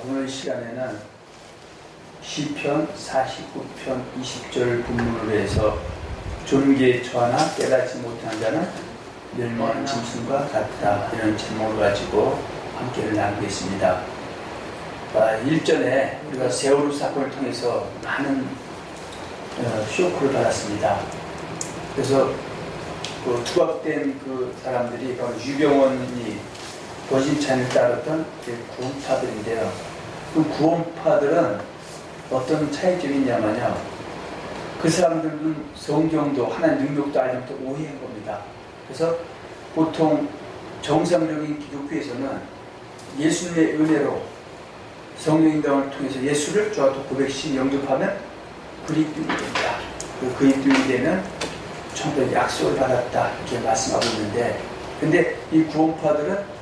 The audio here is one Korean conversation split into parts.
오늘 시간에는 시편 49편 20절 본문으로 해서 존귀에 처하나 깨닫지 못한 자는 멸망하는 짐승과 같다, 이런 제목을 가지고 함께를 나누겠습니다. 일전에 우리가 세월호 사건을 통해서 많은 쇼크를 받았습니다. 그래서 그 투박된 그 사람들이 바로 유병원이 거짓찬을 따랐던 구원파들인데요. 그 구원파들은 어떤 차이점이 있냐면요, 그 사람들은 성경도 하나님 능력도 알지 못하고 오해한 겁니다. 그래서 보통 정상적인 기독교에서는 예수님의 은혜로 성령인당을 통해서 예수를 저하고 고백시 영접하면 그리스도인이 된다. 그 그리스도인이 되면 전부 약속을 받았다, 이렇게 말씀하고 있는데, 근데 이 구원파들은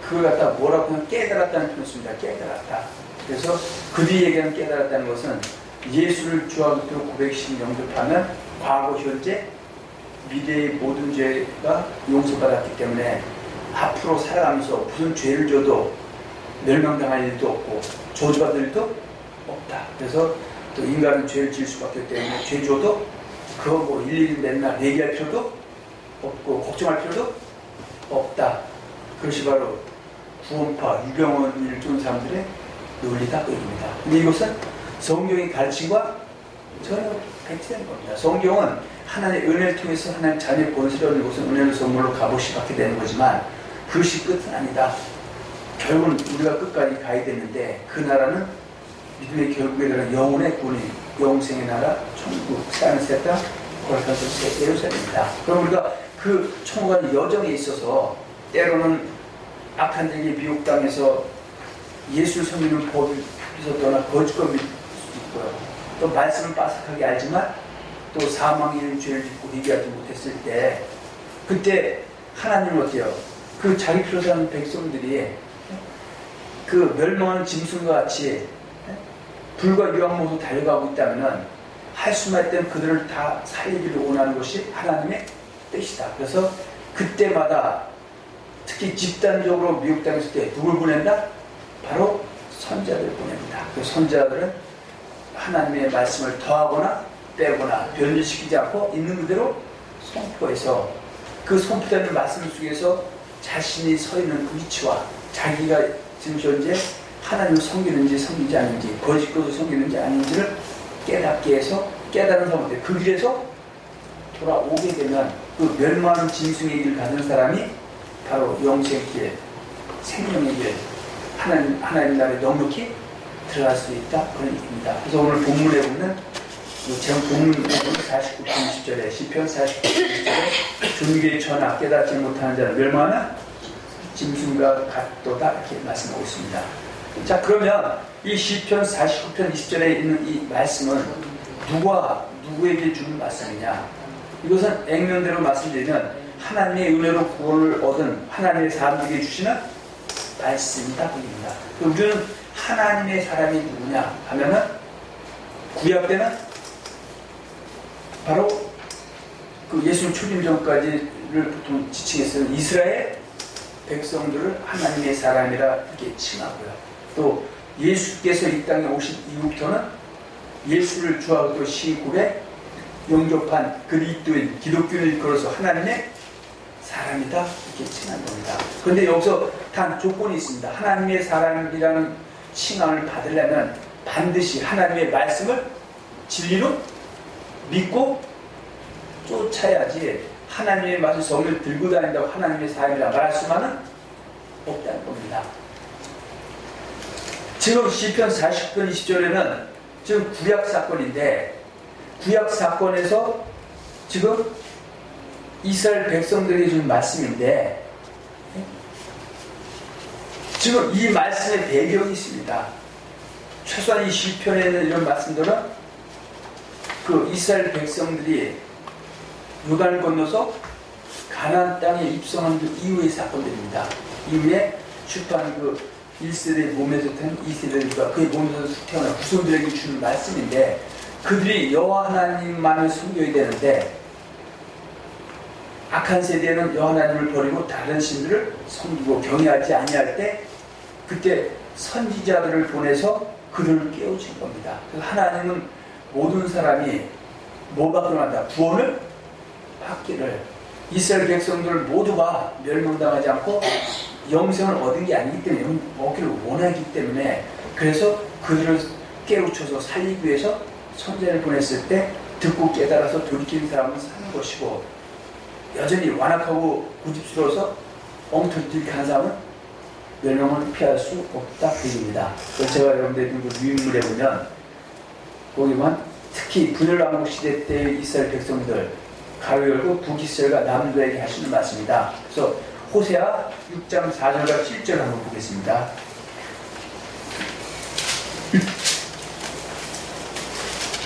그걸 갖다 뭐라고 하면 깨달았다는 표현을 씁니다. 깨달았다. 그래서 그들이 얘기하는 깨달았다는 것은 예수를 주하고 고백시 영접하면 과거, 현재, 미래의 모든 죄가 용서받았기 때문에 앞으로 살아가면서 무슨 죄를 져도 멸망당할 일도 없고 저주받을 일도 없다. 그래서 또 인간은 죄를 지을 수밖에 없기 때문에 죄 줘도 그거 뭐 일일이 맨날 얘기할 필요도 없고 걱정할 필요도 없다. 그것이 바로 구원파, 유병원을 쫓는 사람들의 논리다, 그 얘기입니다. 근데 이것은 성경의 가르침과 전혀 배치된 겁니다. 성경은 하나님의 은혜를 통해서 하나님 자녀의 본세를 얻는 곳은 은혜의 선물로 값없이 받게 되는 거지만 그것이 끝은 아니다. 결국은 우리가 끝까지 가야 되는데 그 나라는 믿음의 결국에 대한 영혼의 구원이 영생의 나라, 천국, 새하늘새 땅, 거룩한 예루살렘입니다. 그럼 우리가 그 천국의 여정에 있어서 때로는 악한 자에게 미혹당해서 예수를 섬기는 법에서 떠나 거짓걸 믿을 수도 있고요. 또 말씀을 빠삭하게 알지만 또 사망의 이른 죄를 짓고 회개하지 못했을 때 그때 하나님은 어때요? 그 자기 필요한 백성들이 그 멸망하는 짐승과 같이 불과 유황 모습으로 달려가고 있다면 할 수만 있다면 그들을 다 살리기를 원하는 것이 하나님의 뜻이다. 그래서 그때마다 특히 집단적으로 미혹당했을 때 누굴 보낸다? 바로 선자들을 보냅니다. 그 선자들은 하나님의 말씀을 더하거나 빼거나 변질시키지 않고 있는 그대로 선포해서 그 선포되는 말씀 속에서 자신이 서 있는 그 위치와 자기가 지금 현재 하나님을 섬기는지 섬기지 않는지, 거짓것을 섬기는지 아닌지를 깨닫게 해서 깨달은 사람들, 그 길에서 돌아오게 되면 그 멸망하는 짐승의 길을 가는 사람이 바로 영생의 길, 생명의 길, 하나님 나라에 넉넉히 들어갈 수 있다, 그런 얘기입니다. 그래서 오늘 본문에 보면 제가 본문 49편 20절에 시편 49편 20절에 존귀에 처하나 깨닫지 못하는 자는 멸망하는 짐승과 같도다, 이렇게 말씀하고 있습니다. 자, 그러면 이 시편 49편 20절에 있는 이 말씀은 누구에게 주는 말씀이냐? 이것은 액면대로 말씀드리면 하나님의 은혜로 구원을 얻은 하나님의 사람들에게 주시는 말씀이다, 그입니다. 우리는 하나님의 사람이 누구냐 하면은 구약 때는 바로 그 예수님 초림 전까지를 보통 지칭했어요. 이스라엘 백성들을 하나님의 사람이라 이렇게 칭하고요. 또 예수께서 이 땅에 오신 이후부터는 예수를 주하고 시국에 영접한 그리스도인 기독교를 걸어서 하나님의 사람이다, 이렇게 칭한 겁니다. 그런데 여기서 단 조건이 있습니다. 하나님의 사람이라는 칭함을 받으려면 반드시 하나님의 말씀을 진리로 믿고 쫓아야지 하나님의 말씀 성을 들고 다닌다고 하나님의 사람이라 말할 수만은 없다는 겁니다. 지금 시편 40편 20절에는 지금 구약 사건인데 구약 사건에서 지금 이스라엘 백성들에게 준 말씀인데 지금 이 말씀의 배경이 있습니다. 최소한 이 시편에 있는 이런 말씀들은 그 이스라엘 백성들이 요단을 건너서 가나안 땅에 입성한 그 이후의 사건들입니다. 이후에 출판 그 1세대 몸에서 태어난 2세대가 그의 몸에서 태어난 후손들에게 주는 말씀인데 그들이 여호와 하나님만을 섬겨야 되는데 악한 세대는 여호와 하나님을 버리고 다른 신들을 섬기고 경외하지 아니할 때 그때 선지자들을 보내서 그들을 깨우친 겁니다. 그래서 하나님은 모든 사람이 뭐 받기로 한다? 구원을 받기를. 이스라엘 백성들 모두가 멸망당하지 않고 영생을 얻은 게 아니기 때문에, 얻기를 원하기 때문에, 그래서 그들을 깨우쳐서 살리기 위해서 선지자를 보냈을 때 듣고 깨달아서 돌이키는 사람은 사는 것이고, 여전히 완악하고 고집스러워서 엉터리 들이키는 사람은 멸망을 피할 수 없다 그 얘기입니다. 그래서 제가 여러분들이 유인물에 보면 거기만 특히 분열왕국 시대 때의 이스라엘 백성들 가로 열고 북이스라엘과 남도에게 하시는 말씀입니다. 그래서 호세아 6장 4절과 7절 한번 보겠습니다.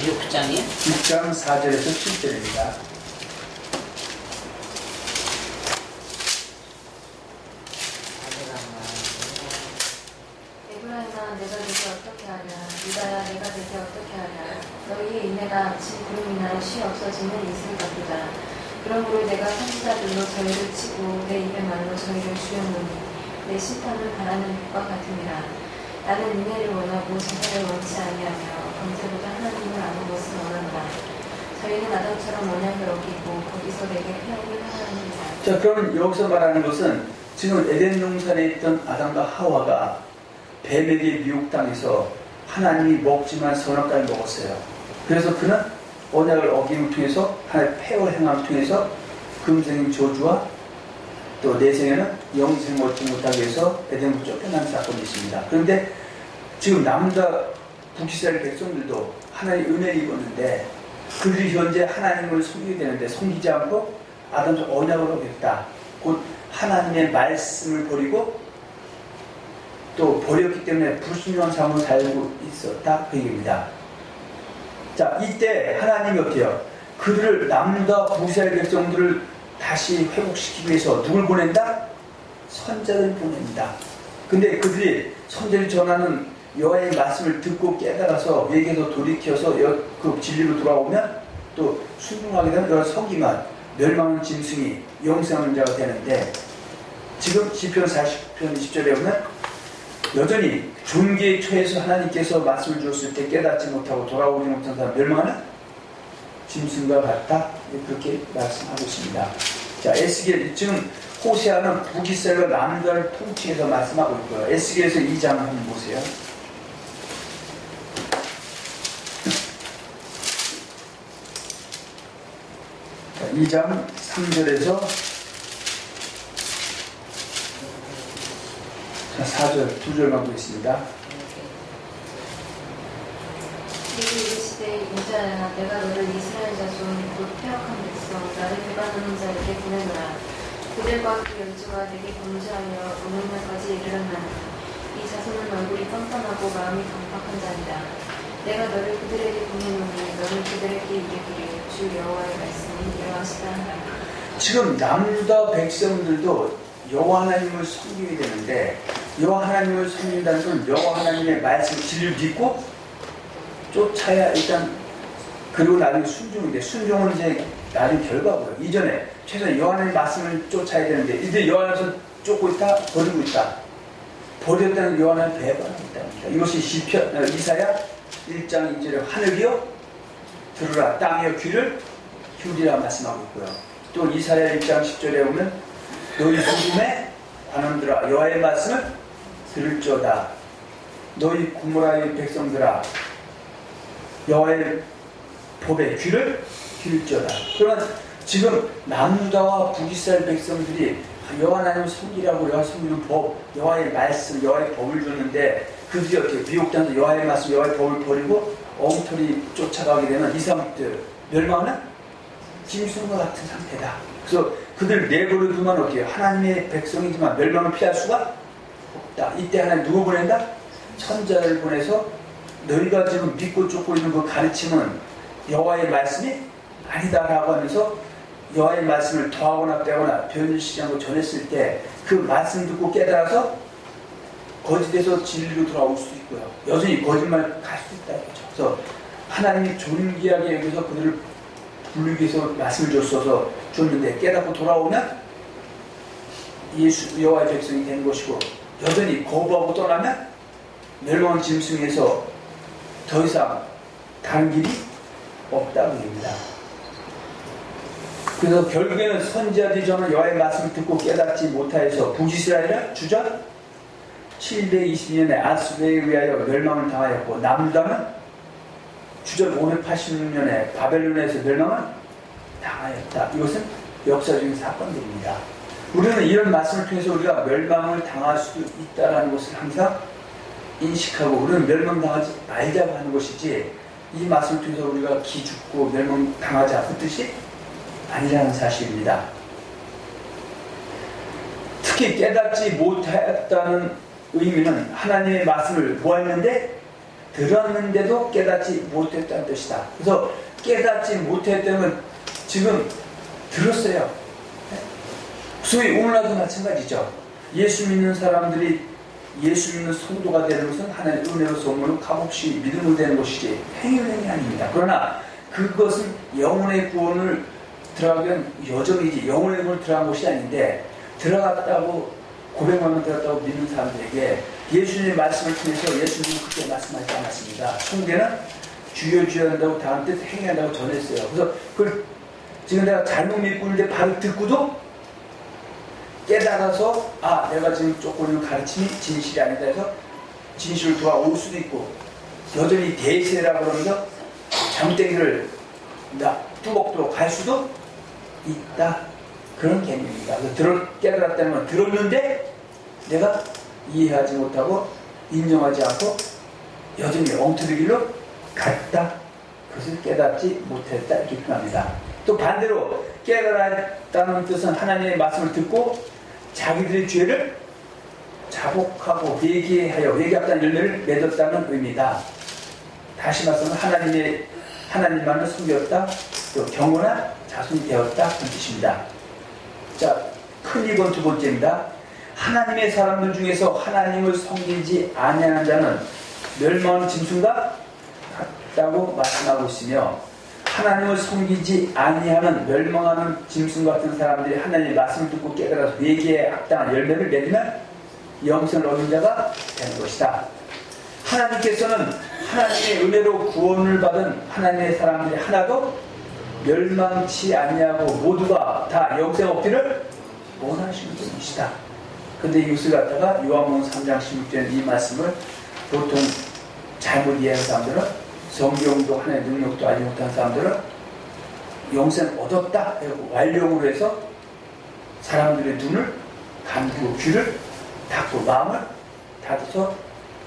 6장 4절에서 7절입니다. 에브라임아 내가 되게 어떻게 하랴. 유다야 내가 되게 어떻게 하랴. 너희의 인내가 아침 구름이나 쉬 없어지는 이슬 같도다. 그러므로 내가 선지자들로 저희를 치고 내 입의 말로 저희를 주였노니 내 심판을 바라는 빛과 같으니라. 나는 인내를 원하고 제사를 원치 아니하며 범죄보다 하나님을 아는 것을 원한다. 저희는 아담처럼 언약을 어기고 거기서 내게 폐역을 하나님이다. 자, 그러면 여기서 말하는 것은 지금 에덴 동산에 있던 아담과 하와가 뱀에게 미혹당해서 하나님이 먹지만 선악과를 먹었어요. 그래서 그는 언약을 어김을 통해서 하나님의 폐허 행함을 통해서 금생의 저주와 또 내생에는 영생을 얻지 못하게 해서 에덴으로 쫓겨난 사건이 있습니다. 그런데 지금 남자 북이스라엘 백성들도 하나님의 은혜를 입었는데 그들이 현재 하나님을 섬기게 되는데 섬기지 않고 아담과 언약을 어겼다. 곧 하나님의 말씀을 버리고 또 버렸기 때문에 불순종한 삶을 살고 있었다 그 얘기입니다. 자, 이때 하나님이 어때요? 그들을 남과 북이스라엘 백성들을 다시 회복시키기 위해서 누굴 보낸다? 선지자를 보냅니다. 근데 그들이 선지자를 전하는 여호와의 말씀을 듣고 깨달아서 회개해서 돌이켜서 그 진리로 돌아오면 또 순종하게 되면 여러 성기만 멸망하는 짐승이 영생하는 자가 되는데, 지금 시편 40편 20절에 보면 여전히 존귀에 처해서 하나님께서 말씀을 주었을 때 깨닫지 못하고 돌아오지 못한 사람 멸망하는 짐승과 같다, 그렇게 말씀하고 있습니다. 자, 에스겔 지금 호세아는 북이스라엘과 남자를 통치해서 말씀하고 있고요. 에스겔에서 2장 한번 보세요. 2장 3절에서 4절 두 절만 보겠습니다. 그리고 이르시되 인자야 내가 너를 이스라엘 자손 곧 폐역한 백성 나를 배반하는 자에게 보내노라. 그들과 그 열조가 내게 범죄하여 오늘날까지 이르렀나니 이 자손은 얼굴이 뻔뻔하고 마음이 강팍한 자니라. 내가 너를 그들에게 보내노니 너는 그들에게 이르기를 주 여호와의 말씀이 이러하시다 하라. 지금 남유다 백성들도 여호와 하나님을 섬기게 되는데, 여호와 하나님을 섬긴다는 건 여호와 하나님의 말씀 진리를 믿고 쫓아야 일단, 그리고 나중에 순종인데, 순종은 이제 나중에 결과고요. 이전에 최소한 여호와 하나님의 말씀을 쫓아야 되는데 이제 여호와 하나님을 쫓고 있다, 버리고 있다. 버렸다는 여호와 하나님을 배반하고 있답니다. 이것이 시편 이사야 1장 2절에 하늘이여 들으라, 땅이여 귀를 기울이라 말씀하고 있고요. 또 이사야 1장 10절에 보면 너희 죽음에 관원들아 여호와의 말씀을 들을지어다. 너희 고모라의 백성들아 여호와의 법에 귀를 기울지어다. 그러나 지금 남유다와 북이스라엘 백성들이 여호와 하나님을 섬기라고 여호와 섬기는 법, 여호와의 말씀, 여호와의 법을 줬는데 그들이 어떻게 미혹당해서 여호와의 말씀, 여호와의 법을 버리고 엉터리 쫓아가게 되면 이 사람들 멸망하는 짐승과 같은 상태다. 그래서 그들 내버려 두면 어떻게 하나님의 백성이지만 멸망을 피할 수가 없다. 이때 하나님 누구 보낸다? 선지자를 보내서 너희가 지금 믿고 쫓고 있는 그 가르침은 여호와의 말씀이 아니다라고 하면서 여호와의 말씀을 더하거나 빼거나 변질시키지 않고 전했을 때 그 말씀 듣고 깨달아서 거짓에서 진리로 돌아올 수 있고요. 여전히 거짓말 갈 수 있다 이거죠. 그래서 하나님이 존귀하게 여기서 그들을 부르기 위해서 말씀을 줬는데 깨닫고 돌아오면 예수 여호와의 백성이 되는 것이고, 여전히 거부하고 떠나면 멸망한 짐승에서 더 이상 다른 길이 없다고 합니다. 그래서 결국에는 선지자들이 저는 여호와의 말씀을 듣고 깨닫지 못하여서 북이스라엘은 주전 720년에 아수르에 의하여 멸망을 당하였고 남유다는 주전 586년에 바벨론에서 멸망을 당하였다. 이것은 역사적인 사건들입니다. 우리는 이런 말씀을 통해서 우리가 멸망을 당할 수도 있다는 것을 항상 인식하고 우리는 멸망당하지 말자고 하는 것이지 이 말씀을 통해서 우리가 기죽고 멸망당하자 그 뜻이 아니라는 사실입니다. 특히 깨닫지 못했다는 의미는 하나님의 말씀을 보았는데 들었는데도 깨닫지 못했다는 뜻이다. 그래서 깨닫지 못했다면 지금 들었어요. 소위 오늘날도 마찬가지죠. 예수 믿는 사람들이 예수 믿는 성도가 되는 것은 하나님의 은혜로서 오므로 값없이 믿음으로 되는 것이지 행위 아닙니다. 그러나 그것은 영혼의 구원을 들어가면 여정이지 영혼의 구원을 들어간 것이 아닌데 들어갔다고 고백만 들었다고 믿는 사람들에게 예수님의 말씀을 통해서 예수님은 그렇게 말씀하지 않았습니다. 총계는 주여 주여 한다고 다음 뜻 행한다고 전했어요. 그래서 그걸 지금 내가 잘못 믿고 있는데 바로 듣고도 깨달아서 내가 지금 쫓고 있는 가르침이 진실이 아니다 해서 진실을 돌아올 수도 있고 여전히 대세라고 그러면서 장땡이를 뚜벅뚜벅 갈 수도 있다. 그런 개념입니다. 그래서 깨달았다는 건 들었는데 내가 이해하지 못하고 인정하지 않고 여전히 엉터리 길로 갔다. 그것을 깨닫지 못했다. 이렇게 표현합니다. 또 반대로 깨달았다는 뜻은 하나님의 말씀을 듣고 자기들의 죄를 자복하고 회개했다는 열매를 맺었다는 의미다. 다시 말하면 하나님만을 섬겼다. 또 경건한 자손이 되었다. 그런 뜻입니다. 자, 큰 2번 두 번째입니다. 하나님의 사람들 중에서 하나님을 섬기지 아니하는 자는 멸망하는 짐승과 같다고 말씀하고 있으며 하나님을 섬기지 아니하는 멸망하는 짐승 같은 사람들이 하나님의 말씀을 듣고 깨달아서 회개에 합당한 열매를 맺으면 영생을 얻는 자가 되는 것이다. 하나님께서는 하나님의 은혜로 구원을 받은 하나님의 사람들이 하나도 멸망치 아니하고 모두가 다 영생 얻기를 원하시는 분이시다. 근데 이것을 갖다가 요한복음 3장 16절에 이 말씀을 보통 잘못 이해하는 사람들은 성경도 하나의 능력도 알지 못한 사람들은 영생 얻었다 완료로 해서 사람들의 눈을 감기고 귀를 닫고 마음을 닫아서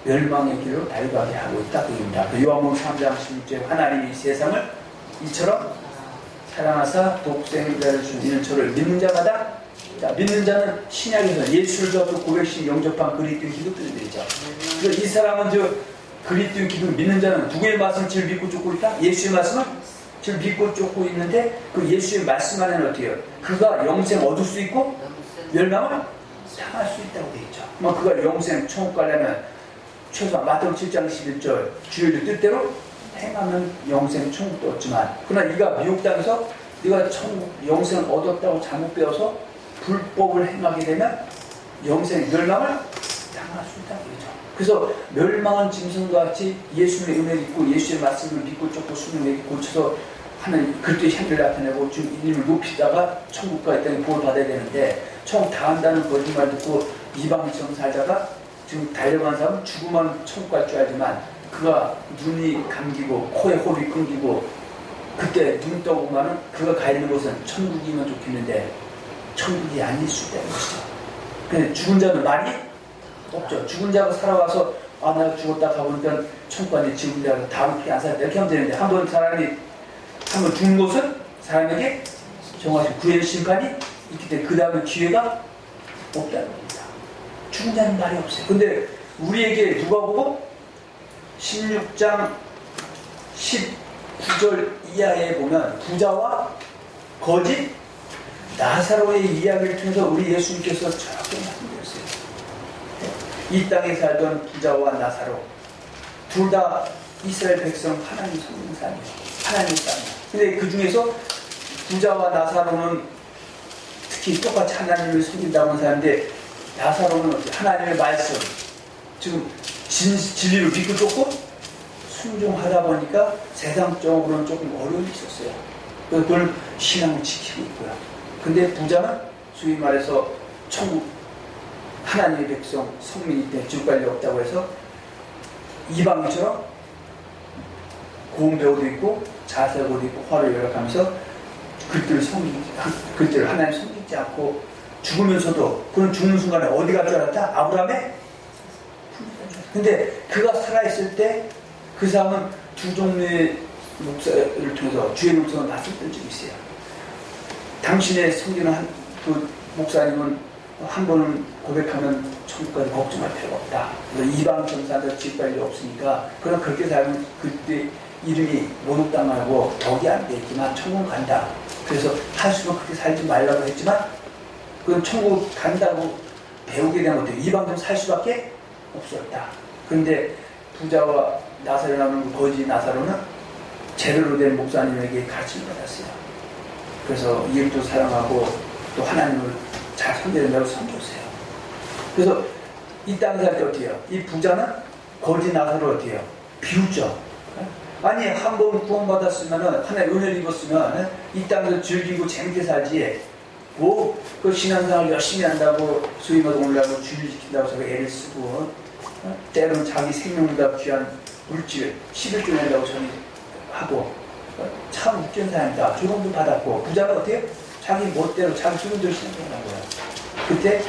멸망의 길로 달려가게 하고 있다. 그입니다. 요한복음 3장 16절에 하나님이 세상을 이처럼 사랑하사 독생자를 준 이는 저를 믿는 자마다 믿는 자는 신약에서 예수를 저도 고백신 영접한 그리스도의 기독들이 되죠. 그래서 이 사람은 그리스도의 기독 믿는 자는 누구의 말씀을 제일 믿고 쫓고 있다? 예수의 말씀을 제일 믿고 쫓고 있는데 그 예수의 말씀 안에는 어떻게 해요? 그가 영생 얻을 수 있고 멸망을 당할 수 있다고 되어 있죠. 그가 영생 천국 가려면 최소한 마태복음 7장 11절 주의 뜻대로 행하면 영생 천국도 얻지만 그러나 네가 미혹 당해서 네가 영생을 얻었다고 잘못 배워서 불법을 행하게 되면 영생 멸망을 당할 수 있다고 그러죠. 그래서 멸망한 짐승같이 예수님의 은혜를 믿고 예수의 말씀을 믿고 쫓고 수능을 고쳐서 하는 그리스도의 향기를 나타내고 좀 이름을 높이다가 천국 가 있다는 복을 받아야 되는데 천국 다 한다는 거짓말 듣고 이방인처럼 살다가 지금 달려간 사람은 죽으면 천국 갈 줄 알지만 그가 눈이 감기고 코에 호흡이 끊기고 그때 눈 떠보면은 그가 가 있는 곳은 천국이면 좋겠는데 천국이 아닐 수 있다는 것이죠. 근데 죽은 자는 말이 없죠. 죽은 자가 살아와서 내가 죽었다 가보니까 천국 안에 죽은 자가 다음 피안 살았다 이렇게 하면 되는데 한번 죽은 곳은 사람에게 정하신 구의 심판이 있기 때문에 그 다음에 기회가 없다는 겁니다. 죽은 자는 말이 없어요. 근데 우리에게 누가복음 16장 19절 이하에 보면 부자와 거짓 나사로의 이야기를 통해서 우리 예수님께서 저렇게 말씀드렸어요. 이 땅에 살던 부자와 나사로 둘 다 이스라엘 백성 하나님 섬기는 사람이에요. 하나님 사람이에요. 근데 그 중에서 부자와 나사로는 특히 똑같이 하나님을 섬긴다고 하는 사람인데 나사로는 하나님의 말씀 지금 진리를 믿고 쫓고 순종하다 보니까 세상적으로는 조금 어려움이 있었어요. 그걸 신앙을 지키고 있고요. 근데 부자는 소위 말해서 천국 하나님의 백성 성민이 때 지옥갈래 없다고 해서 이방인처럼 고운 배우도 있고 자세고도 있고 화를 열악하면서 그들을 하나님 섬기지 않고 죽으면서도 그런 죽는 순간에 어디 갈 줄 알았다? 아브라함의 근데 그가 살아있을 때 그 사람은 두 종류의 목사를 통해서 주의 음성을 봤었던 적이 있어요. 당신의 섬기는 그 목사님은 한 번은 고백하면 천국까지 걱정할 필요가 없다. 이방 전사들 지옥갈 일 없으니까 그럼 그렇게 살면 그때 이름이 모독당하고 덕이 안 돼 있지만 천국 간다. 그래서 한숨은 그렇게 살지 말라고 했지만 그건 천국 간다고 배우게 된 것도 이방좀 살 수밖에 없었다. 그런데 부자와 나사로라는 거지 나사로는 제대로 된 목사님에게 가르침을 받았어요. 그래서 이웃도 사랑하고 또 하나님을 잘 섬겨낸다고 섬겼어요. 그래서 이 땅에 살 때 어떻게 해요? 이 부자는 거지 나사로 어떻게 해요? 비웃죠. 아니 한 번 구원받았으면 하나님 은혜를 입었으면 이 땅에서 즐기고 재밌게 살지 뭐 그 신앙생활 열심히 한다고 소위 말해 오려고 주를 지킨다고 저거 애를 쓰고 때로는 자기 생명보다 귀한 물질 11조 낸다고 저는 하고 참 웃긴 사람이다. 조롱도 받았고 부자는 어때요? 자기 멋대로 자기 수준대로 신앙생활하고요. 그때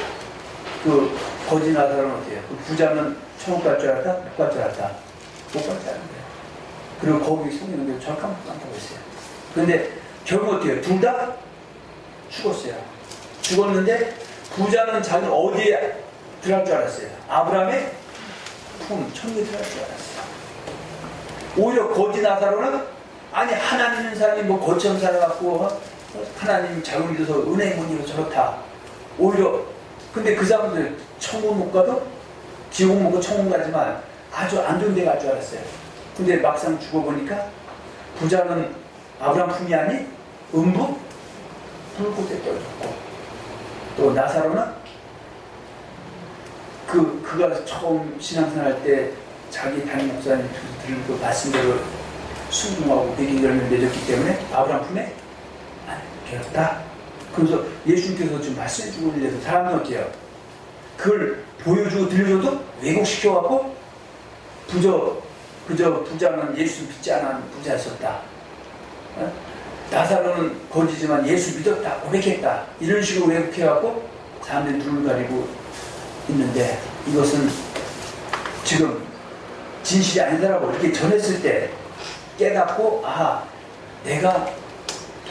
그 거지 나사로는 어때요? 그 부자는 천국 갈 줄 알았다? 못 갈 줄 알았다? 못 갈 줄 알았는데 그리고 거기 성경에 정확한 못 간다고 했어요. 그런데 결국 어때요? 둘 다 죽었어요. 죽었는데 부자는 자기 어디에 들어갈 줄 알았어요? 아브라함의 품, 천국에 들어갈 줄 알았어요. 오히려 거지 나사로는 아니 하나님 있는 사람이 뭐 거처럼 살아갖고 하나님 잘못 믿어서 은혜 못 입어서 저렇다. 오히려 근데 그 사람들 천국 못 가도 지옥 못 가도 천국 가지만 아주 안 좋은 데 갈 줄 알았어요. 근데 막상 죽어보니까 부자는 아브라함 품이 아닌 음부 불꽃에 떨어졌고 또 나사로는 그가 처음 신앙생활 때 자기 담임 목사님 들은 그 말씀대로 순종하고 백기 열매를 맺었기 때문에 아브라함 품에 안 되었다. 그래서 예수님께서 지금 말씀해주고 있는데도 사람은 어때요? 그걸 보여주고 들려줘도 왜곡시켜갖고 그저 부자는 예수 믿지 않은 부자였었다. 나사로는 거지지만 예수 믿었다, 고백했다. 이런 식으로 왜곡해갖고 사람들이 눈을 가리고 있는데 이것은 지금 진실이 아니다라고 이렇게 전했을 때 깨닫고 내가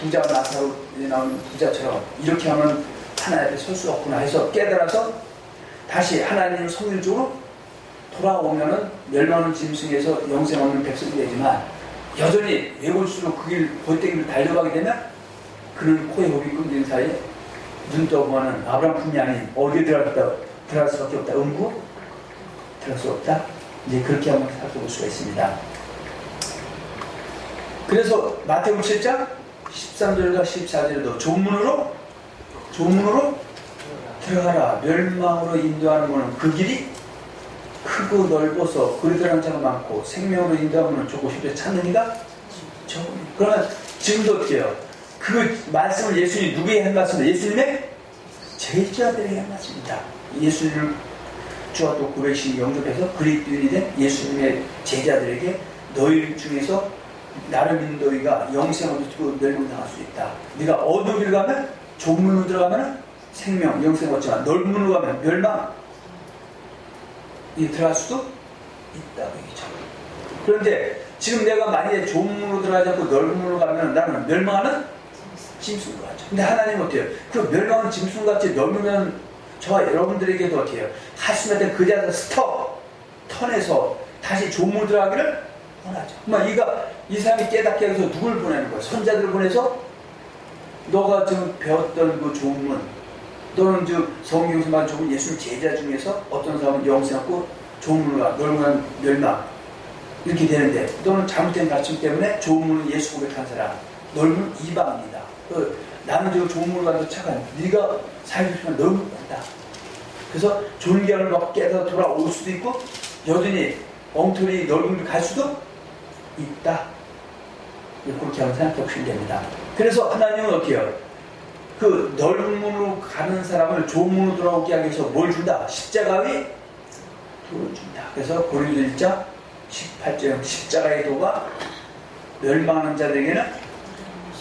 부자 나사로에 나오는 부자처럼 이렇게 하면 하나님 앞에 설 수 없구나 해서 깨달아서 다시 하나님의 성일적으로 돌아오면은 멸망하는 짐승에서 영생 없는 백성이 되지만 여전히 외골수로 그 길 골대기를 달려가게 되면 그는 코에 호흡이 끊기는 사이에 눈 떠보면 아브라함 품이 아닌 어디에 들어갈 수밖에 없다. 음구 들어갈 수 없다. 이제 그렇게 한번 살펴볼 수가 있습니다. 그래서 마태복음 7장 13절과 14절에도 조문으로 들어가라. 멸망으로 인도하는 것은 그 길이 크고 넓어서 그리 들어가는 자가 많고 생명으로 인도하는 것은 좁고 쉽게 찾는 이가 적으니. 그러면 지금도 어떻게 해요? 그 말씀을 예수님이 누구에게 한 말씀을 예수님의 제자들에게 한 말씀입니다. 예수님을 주와 또 900씩 영접해서 그리스도인이 된 예수님의 제자들에게 너희 중에서 나를 믿는 너희가 영생을 얻고 멸망당할 수 있다. 네가 어두운 길 가면 좁은 문으로 들어가면 생명, 영생을 얻지만 넓은 문으로 가면 멸망 이 들어갈 수도 있다고 얘기죠. 그런데 지금 내가 만약에 좁은 문으로 들어가지 않고 넓은 문으로 가면 나는 멸망하는 짐승과 같죠. 근데 하나님은 어때요? 그 멸망하는 짐승같이 넓으면 저와 여러분들에게도 어떻게 해요? 하시면 때 그 자리에서 스톱! 턴해서 다시 좁은 문으로 들어가기를 원하죠. 이 사람이 깨닫게 해서 누굴 보내는 거예요? 선자들을 보내서 너가 지금 배웠던 그 좋은 문, 너는 성경에서 말한 좋은 예수님 제자 중에서 어떤 사람은 영생하고 좋은 문으로 가, 넓은 문은 멸망 이렇게 되는데 너는 잘못된 가르침 때문에 좋은 문은 예수 고백한 사람, 넓은 이방입니다. 나는 지금 좋은 문으로 가서 착한 네가 살고 싶으면 넓은 문이다. 그래서 존경을 받고 깨달아 돌아올 수도 있고 여전히 엉터리 넓은 길 갈 수도 있다. 그렇게 한번 생각해 보시면 됩니다. 그래서 하나님은 어떻게 해요? 그 넓은 문으로 가는 사람을 좁은 문으로 돌아오게 하기 위해서 뭘 준다? 십자가 위 도를 준다. 그래서 고린도 1장 18절 십자가의 도가 멸망하는 자들에게는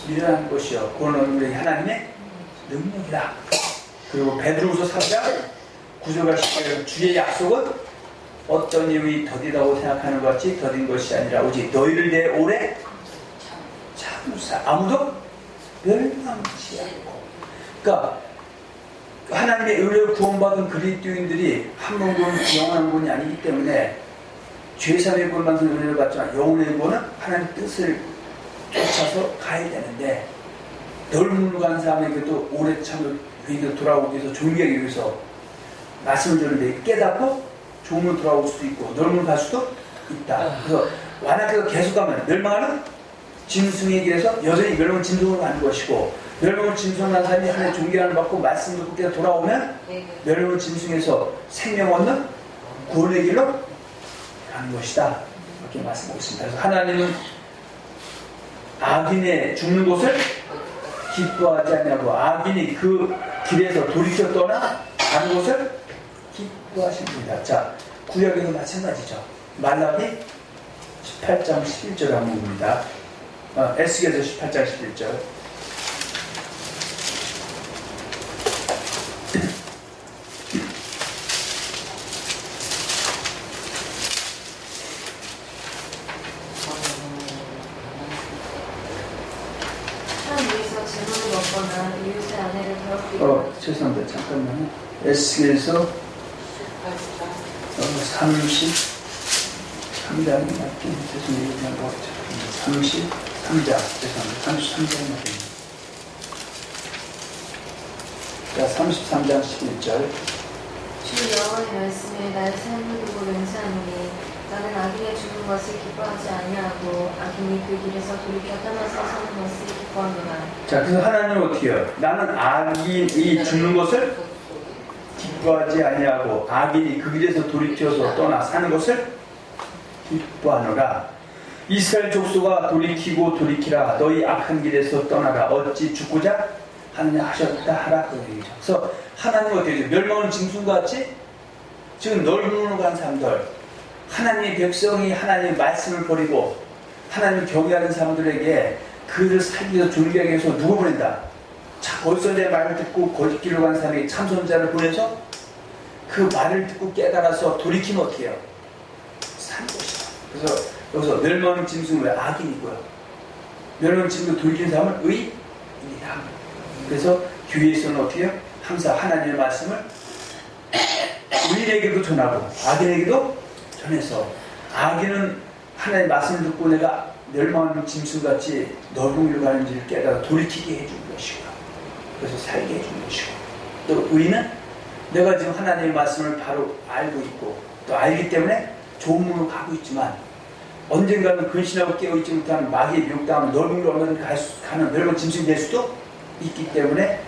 미련한 것이요 그거는 우리 하나님의 능력이다. 그리고 베드로후서 3장 9절과 10절 주의 약속은 어떤 이름이 더디다고 생각하는 것 같이 더딘 것이 아니라 오직 너희를 내 오래 참으사 아무도 멸망치 않고. 그러니까 하나님의 의뢰를 구원받은 그리스도인들이 한 번은 영원한 분이 아니기 때문에 죄사함의 구원받은 의뢰를 받지만 영혼의 구원은 하나님의 뜻을 쫓아서 가야 되는데 넓은 문으로 가는 사람에게도 오래 참을 그에게 돌아오기 위해서 존귀하기 위해서 말씀을 주는데 깨닫고 좋은 문으로 돌아올 수도 있고 넓은 문으로 갈 수도 있다. 그래서 완악해서 계속 가면 멸망하는 짐승의 길에서 여전히 멸망 짐승으로 가는 것이고 멸망을 짐승한 사람이 하나님의 존귀함을 받고 말씀 듣고 깨어 돌아오면 멸망을 짐승에서 생명 얻는 구원의 길로 가는 것이다. 이렇게 말씀하고 있습니다. 그래서 하나님은 악인의 죽는 곳을 기뻐하지 않냐고 악인이 그 길에서 돌이켜 떠나 가는 곳을 기뻐하십니다. 자, 구약에도 마찬가지죠. 말라기 18장 11절 한번 봅니다. 에스겔서 18장 11절. 죄송합니다. 잠깐만요. 에스겔서 33장이 맞긴 죄송해요. 33장 죄송합니다. 33장이 맞긴. 자, 33장 11절. 주 여호와의 말씀에 나의 삶을 두고 맹세하노니 나는 악인의 죽는 것을 기뻐하지 아니하고 악인이 그 길에서 돌이켜 떠나서 사는 것을 기뻐하노라. 자, 그래서 하나님은 어떻게 해요? 나는 악인이 죽는 것을 기뻐하지 아니하고 악인이 그 길에서 돌이켜서 떠나 사는 것을 기뻐하노라. 이스라엘 족속아 돌이키고 돌이키라. 너희 악한 길에서 떠나라. 어찌 죽고자 하느냐 하셨다 하라. 그래서 하나님은 어떻게 해요? 멸망하는 짐승같이 지금 넓은 문으로 가는 사람들, 하나님의 백성이 하나님의 말씀을 버리고 하나님을 경외하는 사람들에게 그를 살기 위해서 존귀하게 해서 누구 보낸다? 자, 벌써 내 말을 듣고 거짓길로 가는 사람에게 참선자를 보내서 그 말을 듣고 깨달아서 돌이키면 어떻게 해요? 사는 것이다. 그래서 여기서 멸망하는 짐승은 왜 악인이고요? 멸망하는 짐승을 돌이키는 사람은 의인이다. 그래서 교회에서는 어떻게 해요? 항상 하나님의 말씀을 의인에게도 전하고 악인에게도 전해서 악인은 하나님의 말씀을 듣고 내가 멸망하는 짐승같이 넓은 길로 가는지를 깨달아 돌이키게 해주는 것이고 그래서 살게 해주는 것이고 또 의인은 내가 지금 하나님의 말씀을 바로 알고 있고 또 알기 때문에 좋은 문으로 가고 있지만 언젠가는 근신하고 깨어있지 못하는 마귀의 미혹당하면 넓은 길로 가는 멸망 짐승이 될 수도 있기 때문에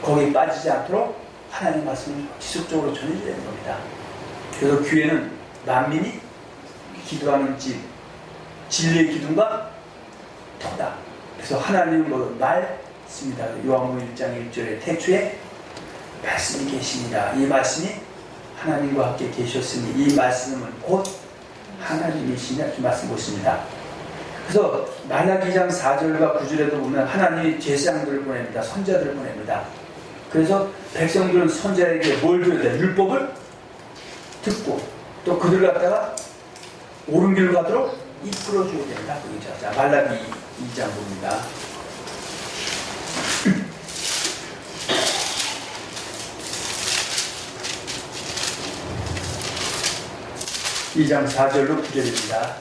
거기에 빠지지 않도록 하나님의 말씀을 지속적으로 전해줘야 되는 겁니다. 그래서 교회는 만민이 기도하는 집, 진리의 기둥과 터다. 그래서 하나님은 말씀이다. 요한복음 1장 1절에 태초에 말씀이 계십니다. 이 말씀이 하나님과 함께 계셨으니 이 말씀은 곧 하나님이시냐 이렇게 말씀하고 있습니다. 그래서 말라기 2장 4절과 9절에도 보면 하나님이 제사장들을 보냅니다. 선자들을 보냅니다. 그래서 백성들은 선자에게 뭘 줘야 돼? 율법을 듣고 또 그들 갖다가 옳은 길로 가도록 이끌어줘야 된다. 그죠? 자, 말라기 2장 봅니다. 2장 4절로 9절입니다.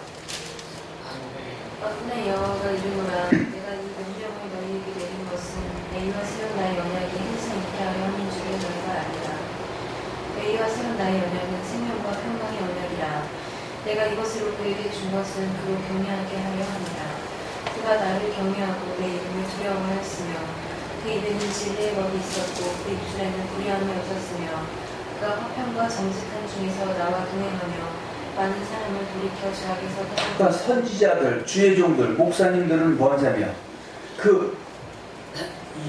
어떤 여호와가 이르노라 내가 이 명령을 너희에게 내린 것은 A와 새로운 나의 언약이 행치 않게 하려 하는 줄을 너희가 알리라. A와 새로운 나의 언약은 생명과 평강의 언약이라. 내가 이것으로 그에게 준 것은 그로 경외하게 하려 합니다. 그가 나를 경외하고 내 이름을 두려워하였으며 그 입에는 진리의 법이 있었고 그 입술에는 불의함이 없었으며 그가 화평과 정직한 중에서 나와 동행하며 많은 사람을 돌이켜 죄악에서 그러니까 선지자들, 주의 종들, 목사님들은 뭐한 사람이야? 그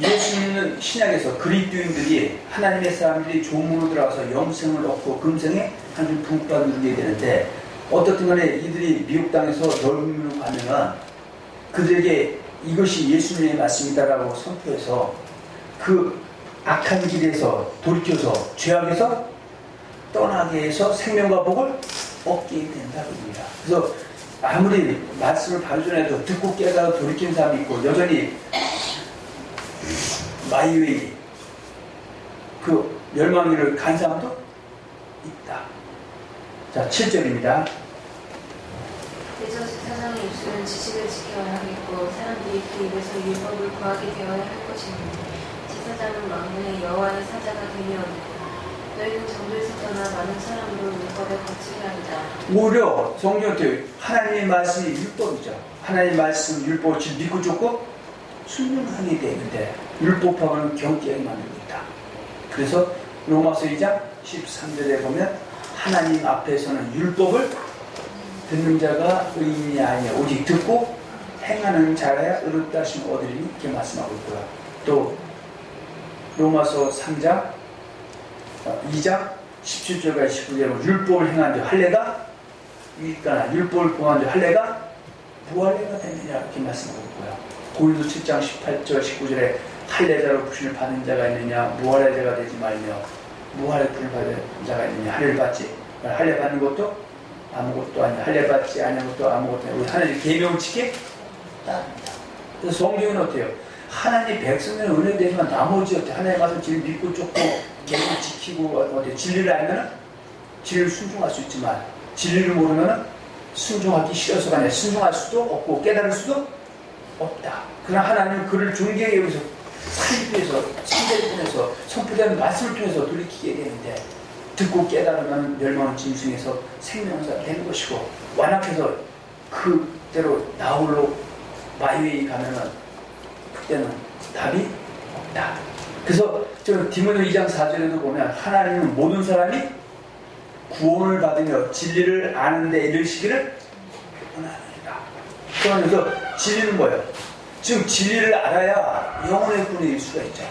예수 믿는 신약에서 그리스도인들이 하나님의 사람들이 조문으로 들어가서 영생을 얻고 금생에 하나님 부흥받아 누리게 되는데 어떻든 간에 이들이 미국 땅에서 넓은 가면은 그들에게 이것이 예수님의 말씀이다라고 선포해서 그 악한 길에서 돌이켜서 죄악에서 떠나게 해서 생명과 복을 얻게 된다고 합니다. 그래서 아무리 말씀을 바로 전해도 듣고 깨달아 돌이킨 사람이 있고 여전히 마이웨이 그 멸망기를 간 사람도 있다. 자, 7절입니다. 그저 세상의 입술은 지식을 지켜야 하겠고 사람들이 그 입에서 율법을 구하게 되어야 할 것이니 제사장은 만군의 여호와의 사자가 되며 너희는 정죄에서 떠나 많은 사람으로 율법에 거치게 하리라. 오히려 성경에 하나님의 말씀이 율법이죠. 하나님의 말씀 율법을 믿고 쫓고 순종하게 되는데 율법하고는 경계하게 만들고 있다. 그래서 로마서 2장 13절에 보면 하나님 앞에서는 율법을 듣는 자가 의인이 아니야 오직 듣고 행하는 자라야 의롭다 하심을 얻으리니 이렇게 말씀하고 있고요. 또 로마서 3장 2장 17절과 19절에 율법을 행한 자 할례가 유익가나 율법을 봉한 자 할례가 무할례가 되느냐 이렇게 말씀하고 있고요. 고린도 7장 18절 19절에 할례자로 부심을 받는 자가 있느냐 무할례자가 되지 말며 무할례 부심을 받는 자가 있느냐 할례를 받지 할례 받는 것도 아무것도 아니야 할례 받지 않은 것도 아무것도 아니야 우리 하나님 계명을 지키게 따릅니다. 그래서 성경은 어때요? 하나님 백성들은 은혜되지만 나머지 어때 하나님 말씀 진리 믿고 쫓고 계명 지키고 어때 진리를 알면은 진리를 순종할 수 있지만 진리를 모르면은 순종하기 싫어서가 아니라 순종할 수도 없고 깨달을 수도 없다. 그러나 하나님은 그를 존경하기 위해서 살기 위해서 상대를 통해서 선포되는 말씀을 통해서 돌이키게 되는데 듣고 깨달으면 멸망을 짐승해서 생명사 되는 것이고 완악해서 그대로 나홀로 마이웨이 가면은 그때는 답이 없다. 그래서 저 디모데 2장 4절에도 보면 하나님은 모든 사람이 구원을 받으며 진리를 아는 데 이르시기를 원하느니라. 그래서 진리는 뭐예요? 지금 진리를 알아야 영혼의 군에 일 수가 있죠.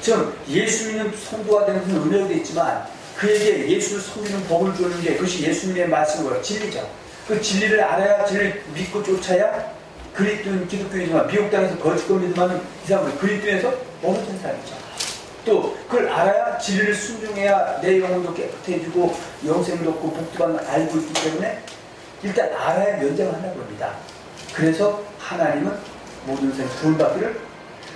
지금 예수 믿는 성도가 되는 것은 은혜가 있지만 그에게 예수를 섬기는 법을 주는 게 그것이 예수님의 말씀으로 진리죠. 그 진리를 알아야 진리를 믿고 쫓아야 그리스도인 기독교이지만 미국 땅에서 거짓걸 믿으면 이 사람은 그리스도에서 멀어진 사람이죠. 또 그걸 알아야 진리를 순종해야 내 영혼도 깨끗해지고 영생도 없고 복도 알고 있기 때문에 일단 알아야 면장을 한다고 합니다. 그래서 하나님은 모든 사람이 구원받기를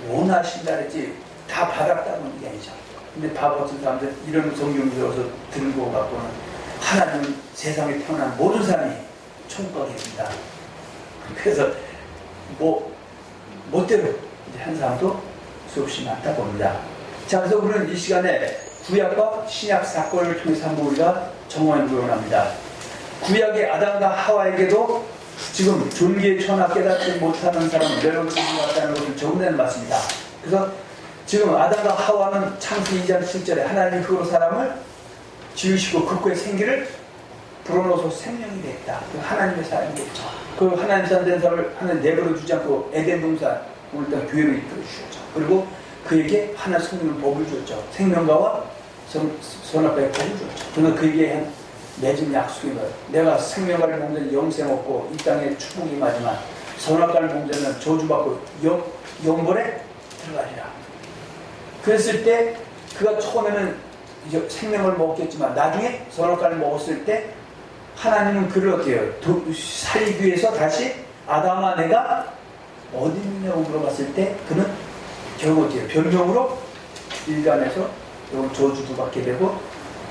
원하신다 그랬지 다 받았다는 게 아니죠. 근데 바보 같은 사람들 이런 성경 들어서 듣는 거 갖고는 하나님은 세상에 태어난 모든 사람이 천국 가게 됩니다. 그래서 멋대로 이제 한 사람도 수없이 많다 봅니다. 자, 그래서 우리는 이 시간에 구약과 신약 사건을 통해서 한번 우리가 정화해 보려합니다. 구약의 아담과 하와에게도 지금 존귀의 천하 깨닫지 못하는 사람은 멸망을 받았다는 것을 적어내는 말씀입니다. 그래서 지금 아담과 하와는 창세기 2장 7절에 하나님이 흙으로 사람을 지으시고 그의 생기를 불어넣어서 생명이 됐다. 하나님의 사람이 됐죠. 그 하나님 사람 된 사람을 하나님 내버려 두지 않고 에덴 동산 오늘날 교회로 이끌어 주셨죠. 그리고 그에게 하나 성령의 법을 줬죠. 생명과와 선악과의 법을 줬죠. 그러나 그에게 맺은 약속이 뭐예요? 내가 생명과를 먹는 영생 얻고 이 땅에 축복이 임하지만 선악과를 먹는 저주받고 영벌에 들어가리라. 그랬을 때 그가 처음에는 이제 생명을 먹었겠지만 나중에 선악과를 먹었을 때 하나님은 그를 어떻게 해요? 살리기 위해서 다시 아담아 내가 어디 있냐고 물어봤을 때 그는 결국 어떻게 해요? 변명으로 일간에서 저주도 받게 되고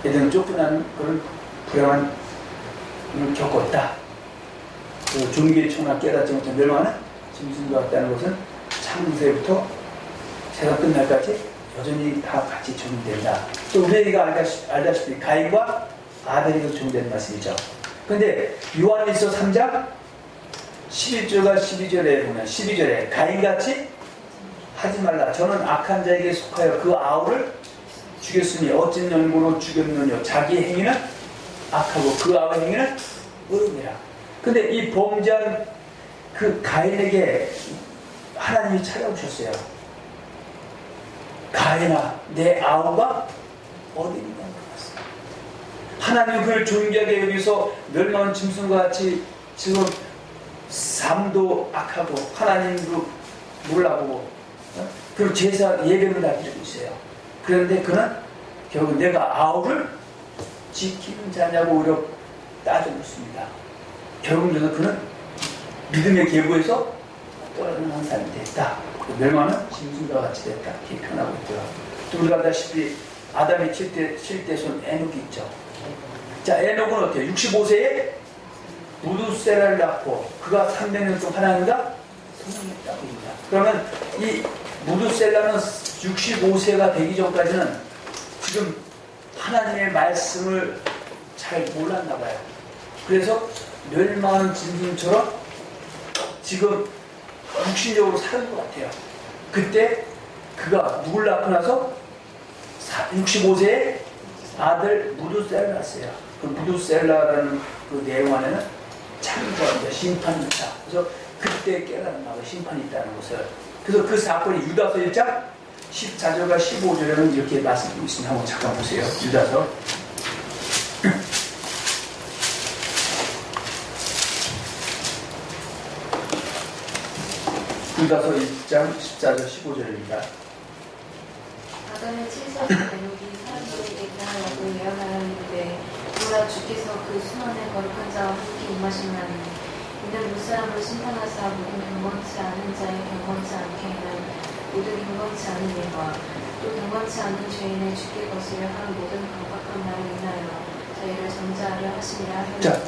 예전에 쫓겨나는 그런 불행한 일을 겪었다. 그 존귀의 천하 깨닫지 못한 멸망하는 짐승과 같다는 것은 창세부터 세상 끝날까지 여전히 다 같이 적용된다. 또 우리가 알다시피 가인과 아벨에도 적용되는 말씀이죠. 그런데 요한일서 3장 11절과 12절에 보면 12절에 가인같이 하지 말라. 저는 악한 자에게 속하여 그 아우를 죽였으니 어쩐 연고로 죽였느냐. 자기 행위는 악하고 그 아우의 행위는 어음이라. 근데 이 범죄한 그 가인에게 하나님이 찾아오셨어요. 가인아, 내 아우가 어디 있냐고 물었어요. 하나님은 그를 존귀하게 여기서 멸망한 짐승과 같이 지금 삶도 악하고 하나님도 몰라보고 그리고 제사 예배를 다 드리고 있어요. 그런데 그는 결국 내가 아우를 지키는 자냐고 오히려 따져 묻습니다. 결국 그는 믿음의 계보에서 떨어지는 사람이 됐다. 멸망은 짐승과 같이 됐다. 이렇게 표현하고 있고요. 또 우리가 알다시피 아담의 7대 손 에녹이 있죠. 자, 에녹은 어때요? 65세에 무두셀라를 낳고 그가 300년 동안 하나님과 동행했다고 합니다. 그러면 이 무두셀라는 65세가 되기 전까지는 지금 하나님의 말씀을 잘 몰랐나 봐요. 그래서 멸망하는 짐승처럼 지금 육신적으로 사는 것 같아요. 그때 그가 누굴 낳고 나서 65세에 아들 무두셀라를 낳았어요. 그 무두셀라라는 그 내용 안에는 창조한다, 심판이 있다. 그래서 그때 깨달았나 봐요. 심판이 있다는 것을. 그래서 그 사건이 유다서 1장 14절과 15절에는 이렇게 말씀드리고 있습니다. 한번 잠깐 보세요. 유다서 유다서 1장 14절 15절입니다. 아담의 칠성의 에녹이 사람들에게 그하라고 예언하였는데 보라 주께서 그 수많은 거룩한 자와 함께 임하시나니 이는 무사람을 심판하사 모든 경건치 않은 자의 경건치 않게 하는 모든 경건치 않은 일과 또 경건치 않은 죄인의 주께 거스려 한 모든 강박한 말을 인하여 저희를 정죄하려 하시리라 하였다. 자,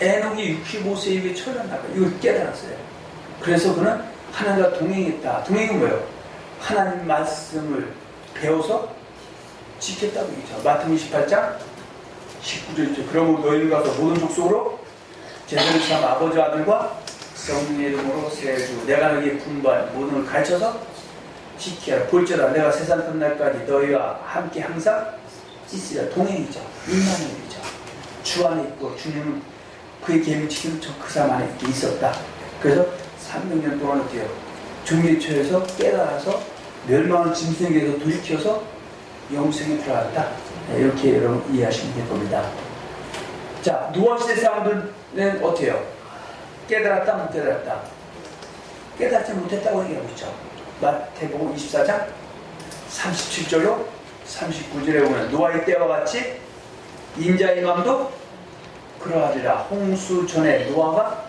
에녹이 65세에 철렸나 봐요. 이걸 깨달았어요. 그래서 그는 하나님과 동행했다. 동행은 뭐예요? 하나님 말씀을 배워서 지켰다고 얘기죠. 마태복음 28장 19절이죠. 그러므로 너희는 가서 모든 족속으로 제대로 참 아버지 아들과 성령의 이름으로 세우고 내가 너희에게 분부한 모든 걸 가르쳐서 지키라. 볼지어다 내가 세상 끝날까지 너희와 함께 항상 있으리라. 동행이죠. 임마누엘이죠. 주 안에 있고 주님은 그의 계명을 지키는 그 사람 안에 있었다. 그래서 300년 동안 어때요? 종리처에서 깨달아서 멸망한 짐승에게서 돌이켜서 영생에 들어갔다. 이렇게 여러분 이해하시면 될 겁니다. 자, 노아시대 사람들은 어때요? 깨달았다, 못 깨달았다? 깨닫지 못했다고 얘기하고 있죠. 마태복음 24장 37절로 39절에 보면 노아의 때와 같이 인자의 마음도 그러하리라. 홍수 전에 노아가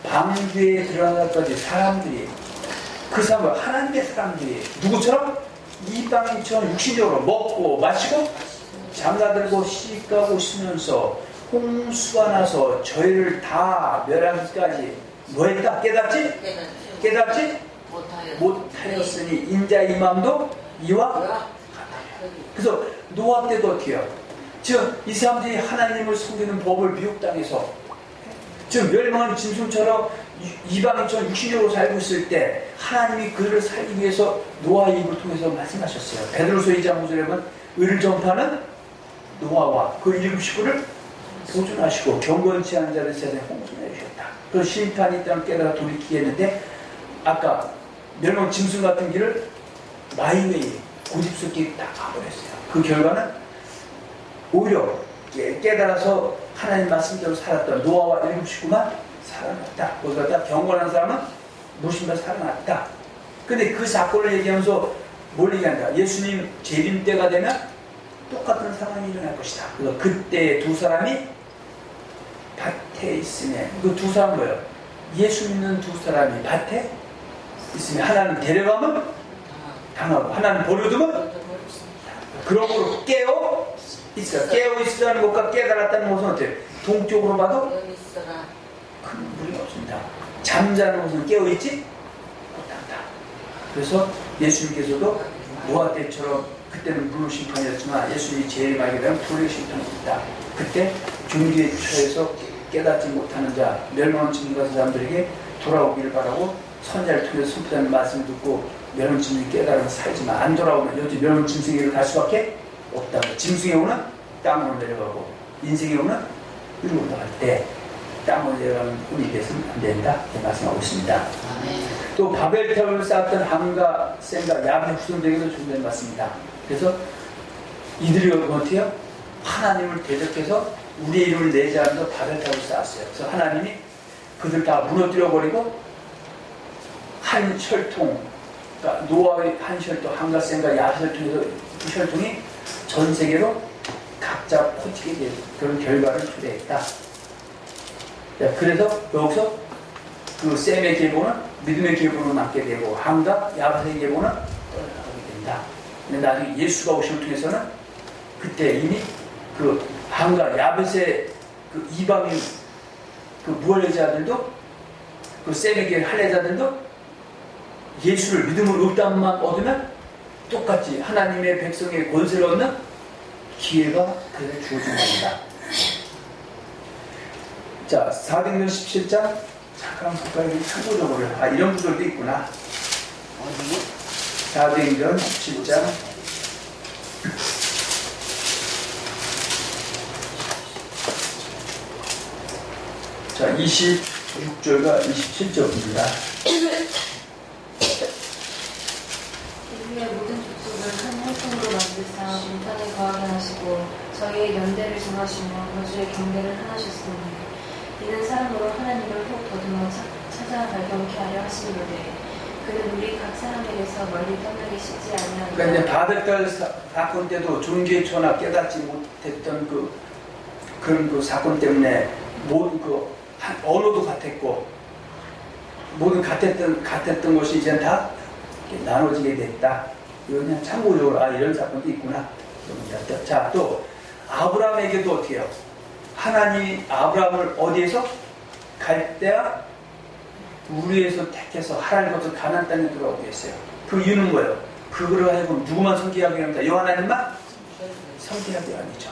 방주에 들어가기까지 사람들이 그 사람을 하나님의 사람들이 누구처럼 이방인처럼 육신적으로 먹고 마시고 장가들고 시집가고 있으면서 홍수가 나서 저희를 다 멸하기까지 뭐했다? 깨닫지? 못하였으니 인자의 마음도 이와 같다. 그래서 노아 때도 어떻게 해요? 즉 이 사람들이 하나님을 섬기는 법을 미혹당해서 즉 멸망한 짐승처럼 이방인처럼 육신적으로 살고 있을 때 하나님이 그들을 살기 위해서 노아의 입을 통해서 말씀하셨어요. 베드로서 2장 5절에 보면 의를 전파하는 노아와 그 일곱 식구를 보존하시고 경건치 않은 자를 세상에 홍수해 주셨다. 그 심판이 있다는 깨달아 돌이키게 했는데 아까 멸망 짐승 같은 길을 마이웨이 고집스럽게 딱 가버렸어요. 그 결과는 오히려 깨달아서 하나님 말씀대로 살았던 노아와 일곱 식구만 살아났다. 거기다 경건한 사람은 무신발 살아났다. 근데 그 사건을 얘기하면서 뭘 얘기한다? 예수님 재림 때가 되면 똑같은 상황이 일어날 것이다. 그래서 그때 두 사람이 밭에 있으면 그 두 사람 뭐예요? 예수 믿는 두 사람이 밭에 있으면 하나는 데려가면 당하고 하나는 버려두면 그러므로 깨어 있어. 깨어 있으라는 것과 깨달았다는 것은 어때요? 동쪽으로 봐도 큰 무리가 없습니다. 잠자는 것은 깨어 있지 못한다. 그래서 예수님께서도 노아 때처럼 그때는 물로 심판이었지만 예수님이 제일 말하게 되면 불의 심판이 있다. 그때 종기에 처해서 깨닫지 못하는 자, 멸망한 짐승 같은 사람들에게 돌아오기를 바라고 선자를 통해서 선포자는 말씀을 듣고 멸망한 짐승이 깨달으면 살지만 안 돌아오면 여기 멸망한 짐승에게로 갈 수밖에 없다. 짐승의 오는 땅으로 내려가고 인생의 오는 위로 올라갈 때 땅을 내려가는 꿈이 돼서는 안 된다. 이렇게 말씀하고 있습니다. 아멘. 또 바벨탑을 쌓았던 함과 셈과 야벳 후손들에게도 존재는 맞습니다. 그래서 이들이 어떻게 해요? 하나님을 대적해서 우리의 이름을 내지 않으면서 바벨탑을 쌓았어요. 그래서 하나님이 그들 다 무너뜨려버리고 한 혈통, 그러니까 노아의 한 혈통, 함과 셈과 야벳을 통해서 그 혈통이 전 세계로 각자 퍼지게 되는 그런 결과를 초래했다. 그래서 여기서 그 셈의 계보는 믿음의 계보로 남게 되고 함과 야벳의 계보는 떠나가게 된다. 근데 나중에 예수가 오심을 통해서는 그때 이미 그 함과 야벳의 그 이방인 그 무할례자들도 그 셈의 계보 할례자들도 예수를 믿음으로 윽담만 얻으면 똑같이 하나님의 백성의 권세를 얻는 기회가 그에게 주어진 겁니다. 자, 사도행전 17장 잠깐 볼까요? 참고적으로 이런 구절도 있구나. 어디? 사도행전 17장 자 26절과 27절입니다. 인류의 모든 족속을 한 혈통으로 만드사 문탄에 거하게 하시고 저희의 연대를 정하시며 거주의 경계를 하나셨으니 이는 사람으로 하나님을 혹 더듬어 찾아 발견케 하려 하시는데 그는 우리 각 사람에게서 멀리 떠나기 쉽지 아니하니라. 그러니까 이제 바벨탑 사건 때도 종교의 초나 깨닫지 못했던 그런 그 사건 때문에 모든 그 언어도 같았고 모든 같았던 것이 이제 다 나눠지게 됐다. 이거 그냥 참고적으로 이런 사건도 있구나. 자, 또 아브라함에게도 어떻게 해요? 하나님이 아브라함을 어디에서 갈대아 우리에서 택해서 하나님 것을 가나안 땅에 들어오게 했어요. 그 이유는 뭐예요? 그거를 하여금 누구만 섬기하게 합니다. 여호와님만 섬기하게 아니죠.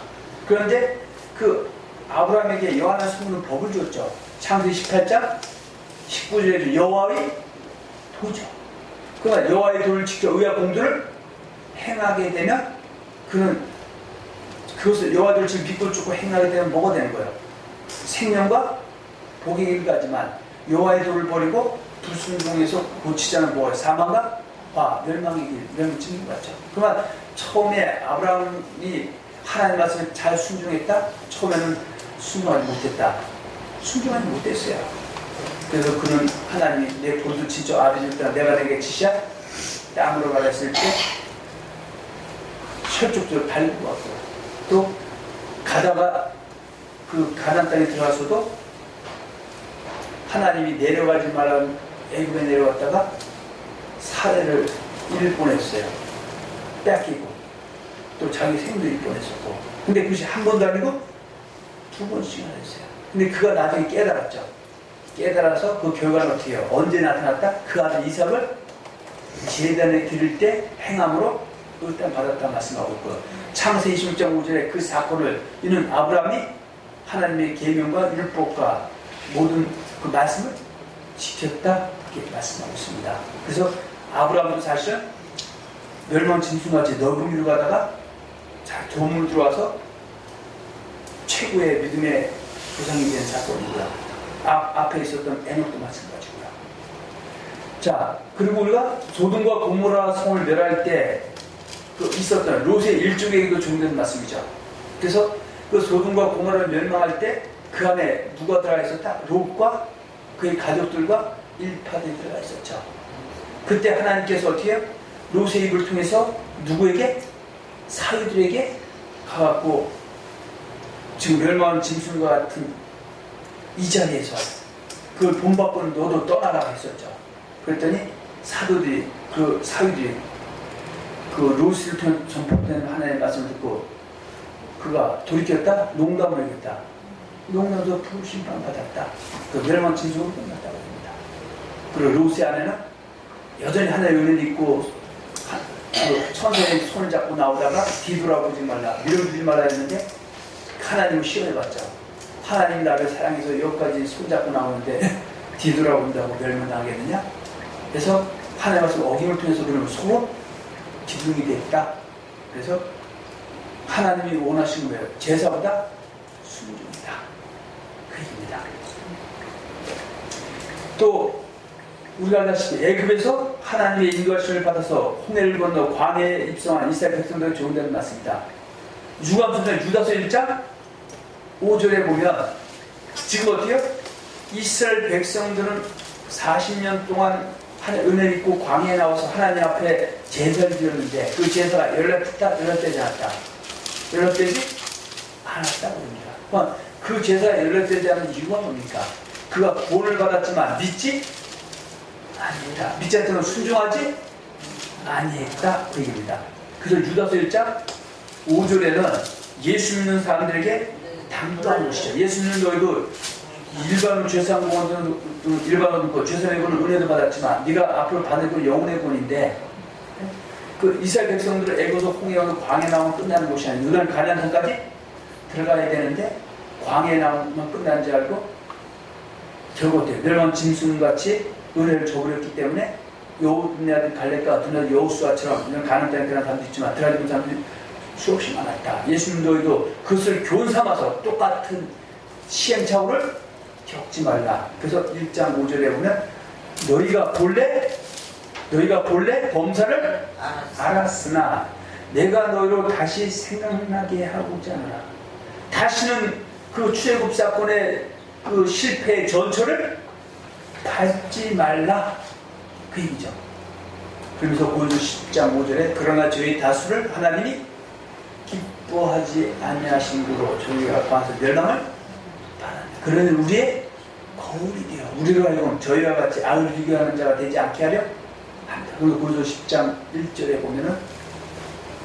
그런데 그 아브라함에게 여호와는 숨는 법을 줬죠. 창세기 18장 19절에 여호와의 도죠. 그러니까 여호와의 도를 지켜 의와 공도를 행하게 되면 그는 그것을 여호와를 지금 믿고 쫓고 행하게 되면 뭐가 되는 거예요? 생명과 복의 길 가지만 여호와의 도를 버리고 불순종해서 고치자는 뭐예요? 사망과 멸망의 길, 멸망의 같죠. 그러면 처음에 아브라함이 하나님 말씀에 잘 순종했다? 처음에는 순종하지 못했다. 순종하지 못했어요. 그래서 그는 하나님이 내 본도 지켜 아버지를 떠나 내가 내게 지시야 땅으로 가랬을 때 혈족들 밟고 왔고 또 가다가 그 가나안 땅에 들어가서도 하나님이 내려가지 말라는 애굽에 내려갔다가 살해를 잃을 뻔했어요. 뺏기고 또 자기 생도 잃을 뻔했었고 근데 그것이 한 번도 아니고 두 번씩이나 했어요. 근데 그가 나중에 깨달았죠. 깨달아서 그 결과는 어떻게 해요? 언제 나타났다? 그 아들 이삭을 제단에 드릴 때 행함으로 일단 받았다 말씀하고 있고요. 창세기 26장 5절에 그 사건을 이는 아브라함이 하나님의 계명과 율법과 모든 그 말씀을 지켰다 이렇게 말씀하고 있습니다. 그래서 아브라함도 사실은 멸망 짐승같이 넓은 길로 가다가 자 도움으로 들어와서 최고의 믿음의 조상이 된 사건이고요. 앞에 있었던 에녹도 마찬가지고요. 자 그리고 우리가 소돔과 고모라 성을 멸할 때 그 있었던 롯의 일족에게도 적용되는 말씀이죠. 그래서 그 소돔과 고모라를 멸망할 때 그 안에 누가 들어가 있었다? 롯과 그의 가족들과 일파들이 들어가 있었죠. 그때 하나님께서 어떻게 해요? 롯의 입을 통해서 누구에게? 사위들에게 가갖고 지금 멸망한 짐승과 같은 이 자리에서 그걸 본받고는 너도 떠나라고 했었죠. 그랬더니 사도들이 그 사위들이 그 롯을 통해 전폭된 하나님의 말씀을 듣고 그가 돌이켰다? 농담을 했다. 농담도 불심판 받았다. 그 멸망 짐승으로 끝났다고 합니다. 그리고 롯의 아내는 여전히 하나의 은혜를 입고 그 천사의 손을 잡고 나오다가 뒤돌아보지 말라, 밀어주지 말라 했는데 하나님을 시험해봤죠. 하나님이 나를 사랑해서 여기까지 손잡고 나오는데 뒤돌아본다고 멸망당하겠느냐? 그래서 하나님의 말씀 어김을 통해서 그러면 서로 기둥이 됐다. 그래서 하나님이 원하시는 거예요. 제사보다 순종이다. 그 얘기입니다. 또 우리가 알다시피 애굽에서 하나님의 인도하심을 받아서 홍해를 건너 광해에 입성한 이스라엘 백성들의 조언되는 맞습니다. 유감순서 유다서 1장 5절에 보면 지금 어때요? 이스라엘 백성들은 40년 동안 은혜를 입고 광해에 나와서 하나님 앞에 제사를 드렸는데 그 제사가 연락되지 않았다. 연락되지 않았다고 합니다. 그 제사가 연락되지 않은 이유가 뭡니까? 그가 구원을 받았지만 믿지 아니했다. 믿지 않다면 순종하지 아니했다. 그 얘기입니다. 그래서 유다서 1장 5절에는 예수 믿는 사람들에게 당부하는 것이죠. 예수 믿는 너희도 일반으로 죄사한 구원은 일반으로 듣고 죄사의 구원은 은혜도 받았지만 네가 앞으로 받을 건 영혼의 구원인데 그 이스라엘 백성들을 애고서 홍해에서 광해 나오면 끝나는 것이 아니고 요단 가나안까지 들어가야 되는데 광해 나오면 끝난 줄 알고 결국 멸망 짐승같이 은혜를 저버렸기 때문에 여호분의 아들 갈렙과 두 아들 여호수아처럼 이런 가나안 땅에 들어간 사람도 있지만 들어가지 못한 사람들이 수없이 많았다. 예수님 너희도 그것을 교훈 삼아서 똑같은 시행착오를 겪지 말라. 그래서 1장 5절에 보면 너희가 본래 범사를 알았으나 내가 너희로 다시 생각나게 하고자 하노라. 다시는 그 출애굽 사건의 그 실패의 전철을 밟지 말라. 그 얘기죠. 그러면서 고린도 10장 5절에 그러나 저희 다수를 하나님이 기뻐하지 아니하심으로 저희가 봐서 멸망을 그러니 우리의 거울이 되어 우리로 하여금 저희와 같이 악을 비교하는 자가 되지 않게 하려 합니다. 그리고 고린도 10장 1절에 보면은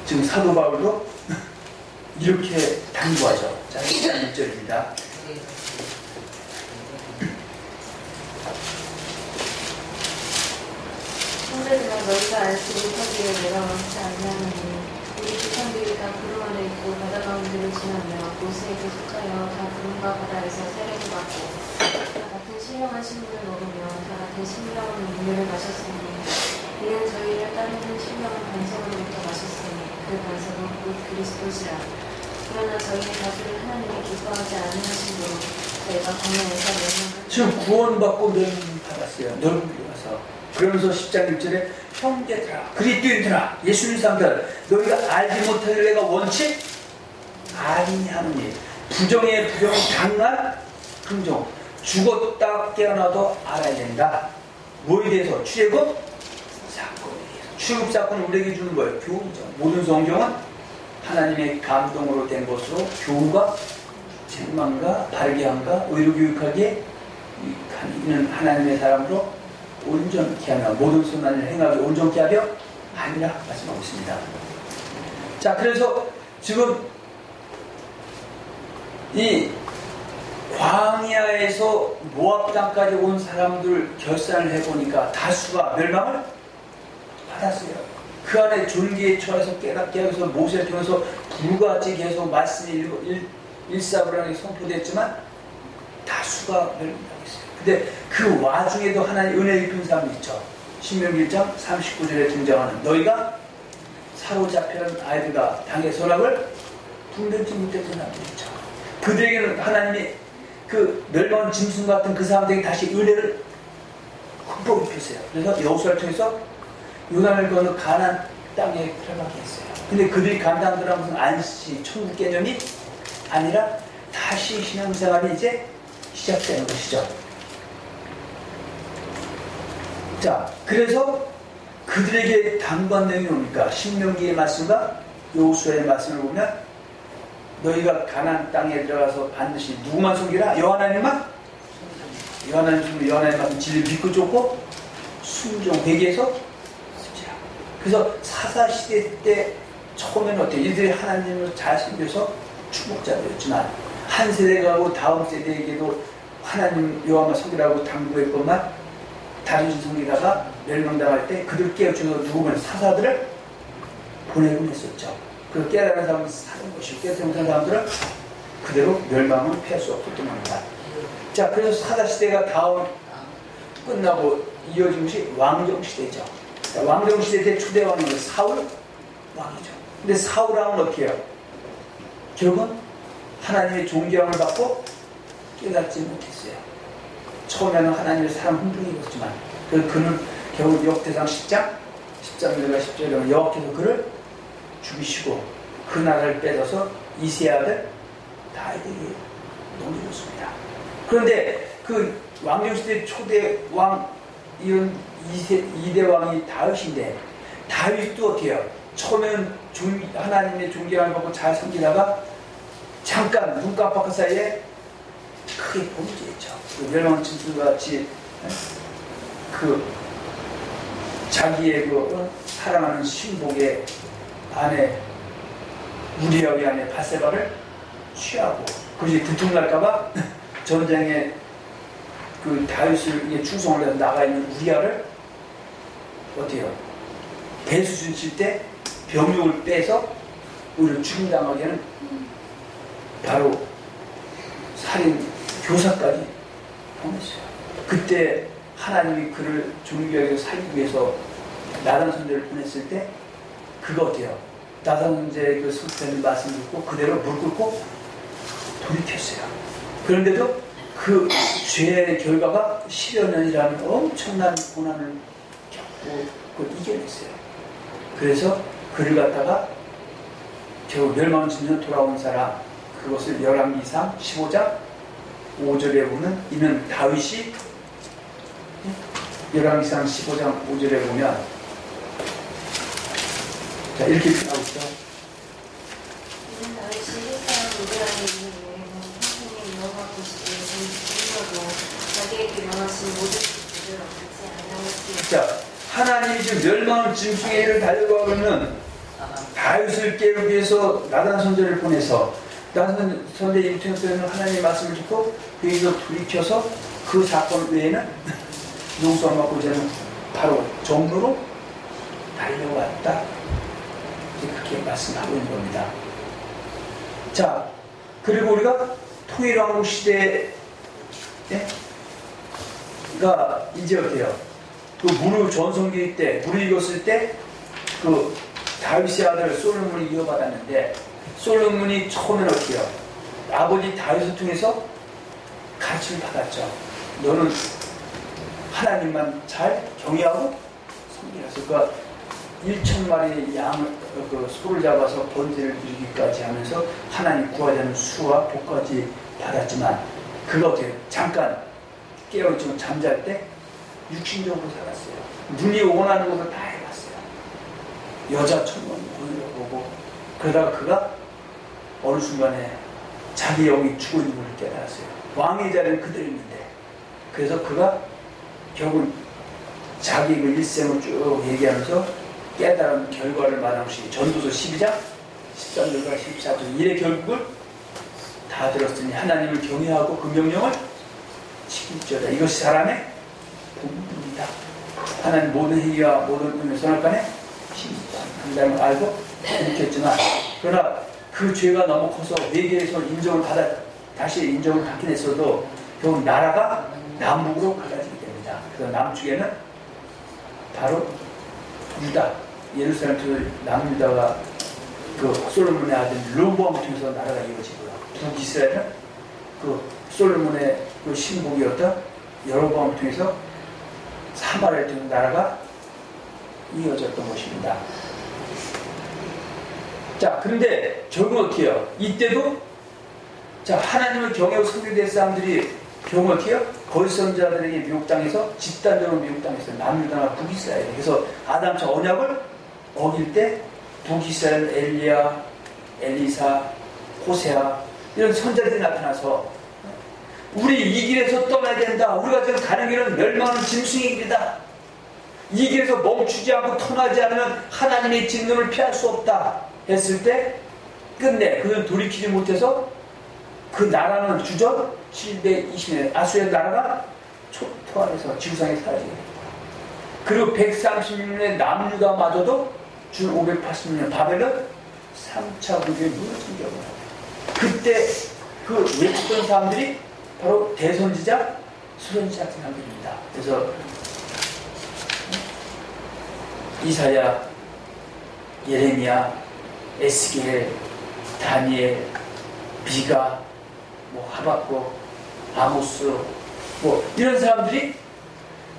지금 사도 바울도 이렇게 당부하죠. 자, 10장 1절입니다. 형제들아 너희가 알지 못하기에 내가 원치 아니하노니 우리 조상들이 다 구름 안에 있고 바다 가운데를 지나며 모세에게 속하여 다 구름과 바다에서 세례를 받고 다 같은 신령한 신분을 먹으며 다 같은 신령한 음료를 마셨으니 이는 저희를 따르는 신령한 반석으로부터 마셨으니 그 반석은 곧 그리스도시라. 그러나 저희의 다수를 하나님이 기뻐하지 않으심으로 저희가 광야에서 멸망을 지금 구원받고 멸망받았어요. 넓은 가서 그러면서 10장 1절에 형제들아 그리스도인들아 예수님 사람들 너희가 알지 못하길 내가 원치 아니하노니 부정의 부정 강한 긍정 죽었다 깨어나도 알아야 된다. 뭐에 대해서? 출애굽 사건에 대해서. 출애굽 사건은 우리에게 주는 거예요. 교훈이죠. 모든 성경은 하나님의 감동으로 된 것으로 교훈과 책망과 발견과 의로 교육하기에 있는 하나님의 사람으로 온전케 하며 모든 선한을 행하게 온전케 하려 아니라 말씀하고 있습니다. 자, 그래서 지금 이 광야에서 모압 땅까지 온 사람들 결산을 해보니까 다수가 멸망을 받았어요. 그 안에 존귀에 처해서 깨닫게 하면서 모세를 통해서 불같이 계속 말씀이 일사불란하게 선포됐지만 다수가 멸망당했어요. 근데 그 와중에도 하나님 은혜 입힌 사람이 있죠. 신명기 1장 39절에 등장하는 너희가 사로잡혀온 아이들과 당의 선악을 분별치 못했던 사람들 있죠. 그들에게는 하나님이 그 멸망한 짐승 같은 그 사람들에게 다시 은혜를 흠뻑 입혔어요. 그래서 여호수아를 통해서 요단을 건너 가나안 땅에 들어가게 했어요. 근데 그들이 가나안 들어가는 것은 안식, 천국 개념이 아니라 다시 신앙생활이 이제 시작되는 것이죠. 자, 그래서 그들에게 당부한 내용이 뭡니까? 신명기의 말씀과 여호수아의 말씀을 보면 너희가 가나안 땅에 들어가서 반드시 누구만 섬기라? 여호와 하나님만? 여호와 하나님 말씀 진리를 믿고 쫓고 순종 회개해서 쓰지라. 그래서 사사시대 때 처음에는 어때요? 이들이 하나님을 잘 섬겨서 축복자들이었지만 한 세대가 가고 다음 세대에게도 하나님 여호와만 섬기라고 당부했건만 다른 신 섬기다가 멸망당할 때 그들 깨우쳐서 누구면 사사들을 보내곤 했었죠. 그 깨달은 사람은 사는 것이고 깨닫지 못한 사람들은 그대로 멸망을 피할 수 없었던 겁니다. 자, 그래서 사사시대가 다음 끝나고 이어진 것이 왕정시대죠. 왕정시대 때 초대왕은 사울 왕이죠. 근데 사울 왕은 어떻게 해요? 결국은 하나님의 존경을 받고 깨닫지 못했어요. 처음에는 하나님의 사람 흥분이 입었지만 그는 결국 역대상 10장 13절과 10절에 여호와께서 그를 죽이시고 그 나라를 뺏어서 이세 아들 다윗에게 넘겨줬습니다. 그런데 그 왕정시대 초대 왕 이런 2대 왕이 다윗인데 다윗도 어떻게 해요? 처음에는 하나님의 존경을 받고 잘 섬기다가 잠깐 눈 깜빡할 사이에 크게 범죄했죠. 그 멸망침수와 같이 그 자기의 그 사랑하는 신복의 아내 우리아의 아내 바세바를 취하고 그것이 들통날까봐 전쟁에 그 다윗을 충성을 해서 나가 있는 우리아를 어때요? 배수진 칠 때 병력을 빼서 오히려 죽임당하게는 바로 살인 교사까지 범했어요. 그때 하나님이 그를 존귀하게 살리기 위해서 나단 선제를 보냈을 때 그거 어때요? 나단 선제의 그 성탄의 말씀을 듣고 그대로 물 끓고 돌이켰어요. 그런데도 그 죄의 결과가 10여 년이라는 엄청난 고난을 겪고 그걸 이겨냈어요. 그래서 그를 갖다가 겨우 멸망지면 돌아온 사람 그것을 열왕기상 15장 5절에 보면 이는 다윗이 열왕기상 15장 5절에 보면 자 이렇게 표현하고 있죠. 이는 다윗이 햇사람 로데랑에 있는 외에는 평생에 여호와 보시기에 죽이려고 자기에게 명하신 모든 것들을 얻지 아니하였으니. 자 하나님이 지금 멸망 짐승의 일을 달려가고 있는 다윗을 깨우기 위해서 나단 선제를 보내서 나단 선제 인터넷에는 하나님의 말씀을 듣고 그에서 돌이켜서 그 사건 외에는 용서 안 받고 이제는 바로 정로로 달려왔다. 그렇게 말씀하고 있는 겁니다. 자 그리고 우리가 통일왕국 시대가 이제 어때요? 그 무르 전성기 때 무르 익었을 때 그 다윗의 아들 솔로몬이 이어받았는데 솔로몬이 처음에는 어떻게 해요? 아버지 다윗을 통해서 가르침을 받았죠. 너는 하나님만 잘 경외하고 섬기라서 그러니까 1,000마리 양을 그 소를 잡아서 번제를 드리기까지 하면서 하나님 구하자는 수와 복까지 받았지만 그거 어떻게 잠깐 깨어있지만 잠잘 때 육신적으로 살았어요. 눈이 원하는 것을 다 해봤어요. 여자 천만 보고 그러다가 그가 어느 순간에 자기 영이 죽어 있는 걸 깨달았어요. 왕의 자리는 그대로 있는데 그래서 그가 결국 자기 그 일생을 쭉 얘기하면서 깨달은 결과를 말하는 것이 전도서 12장 13절과 14절 일의 결국을 다 들었으니 하나님을 경외하고 그 명령을 지킬지어다. 이것이 사람의 본분이다. 하나님 모든 행위와 모든 의미를 선할 간에 한다는 걸 알고 일으켰지만 그러나 그 죄가 너무 커서 외계에서 인정을 받아 다시 인정을 받긴 했어도 결국 나라가 남북으로 갈라지게 됩니다. 그래서 남쪽에는 바로 유다, 예루살렘 쪽에 남유다가 그 솔로몬의 아들 르호보암을 통해서 나라가 이루어지고요. 북이스라엘은 그 솔로몬의 그 신복이었던 여로보암을 통해서 사마리아를 통해서 나라가 이어졌던 것입니다. 자, 그런데 결국은 어떻게 해요? 이때도 자 하나님을 경외하고 섬기는 사람들이 결국은 어떻게 해요? 거짓 선지자들에게 미혹당해서 집단적으로 미혹당했어요. 남유다나 북이스라엘. 그래서 아담처 언약을 어길 때 북이스라엘 엘리야, 엘리사, 호세아 이런 선자들이 나타나서 우리 이 길에서 떠나야 된다. 우리가 지금 가는 길은 멸망하는 짐승의 길이다. 이 길에서 멈추지 않고 떠나지 않으면 하나님의 진노를 피할 수 없다 했을 때 끝내 그들은 돌이키지 못해서 그 나라는 주전 720년 아수르 나라가 초토화해서 지구상에 사라지게 됩니다. 그리고 136년에 남유다마저도 준 580년 바벨론 3차 국교에 무너진 경우입니다. 그때 그 외쳤던 사람들이 바로 대선지자, 수선지자 같은 사람들입니다. 그래서 이사야, 예레미야, 에스겔, 다니엘, 미가, 하박국, 아모스, 뭐 이런 사람들이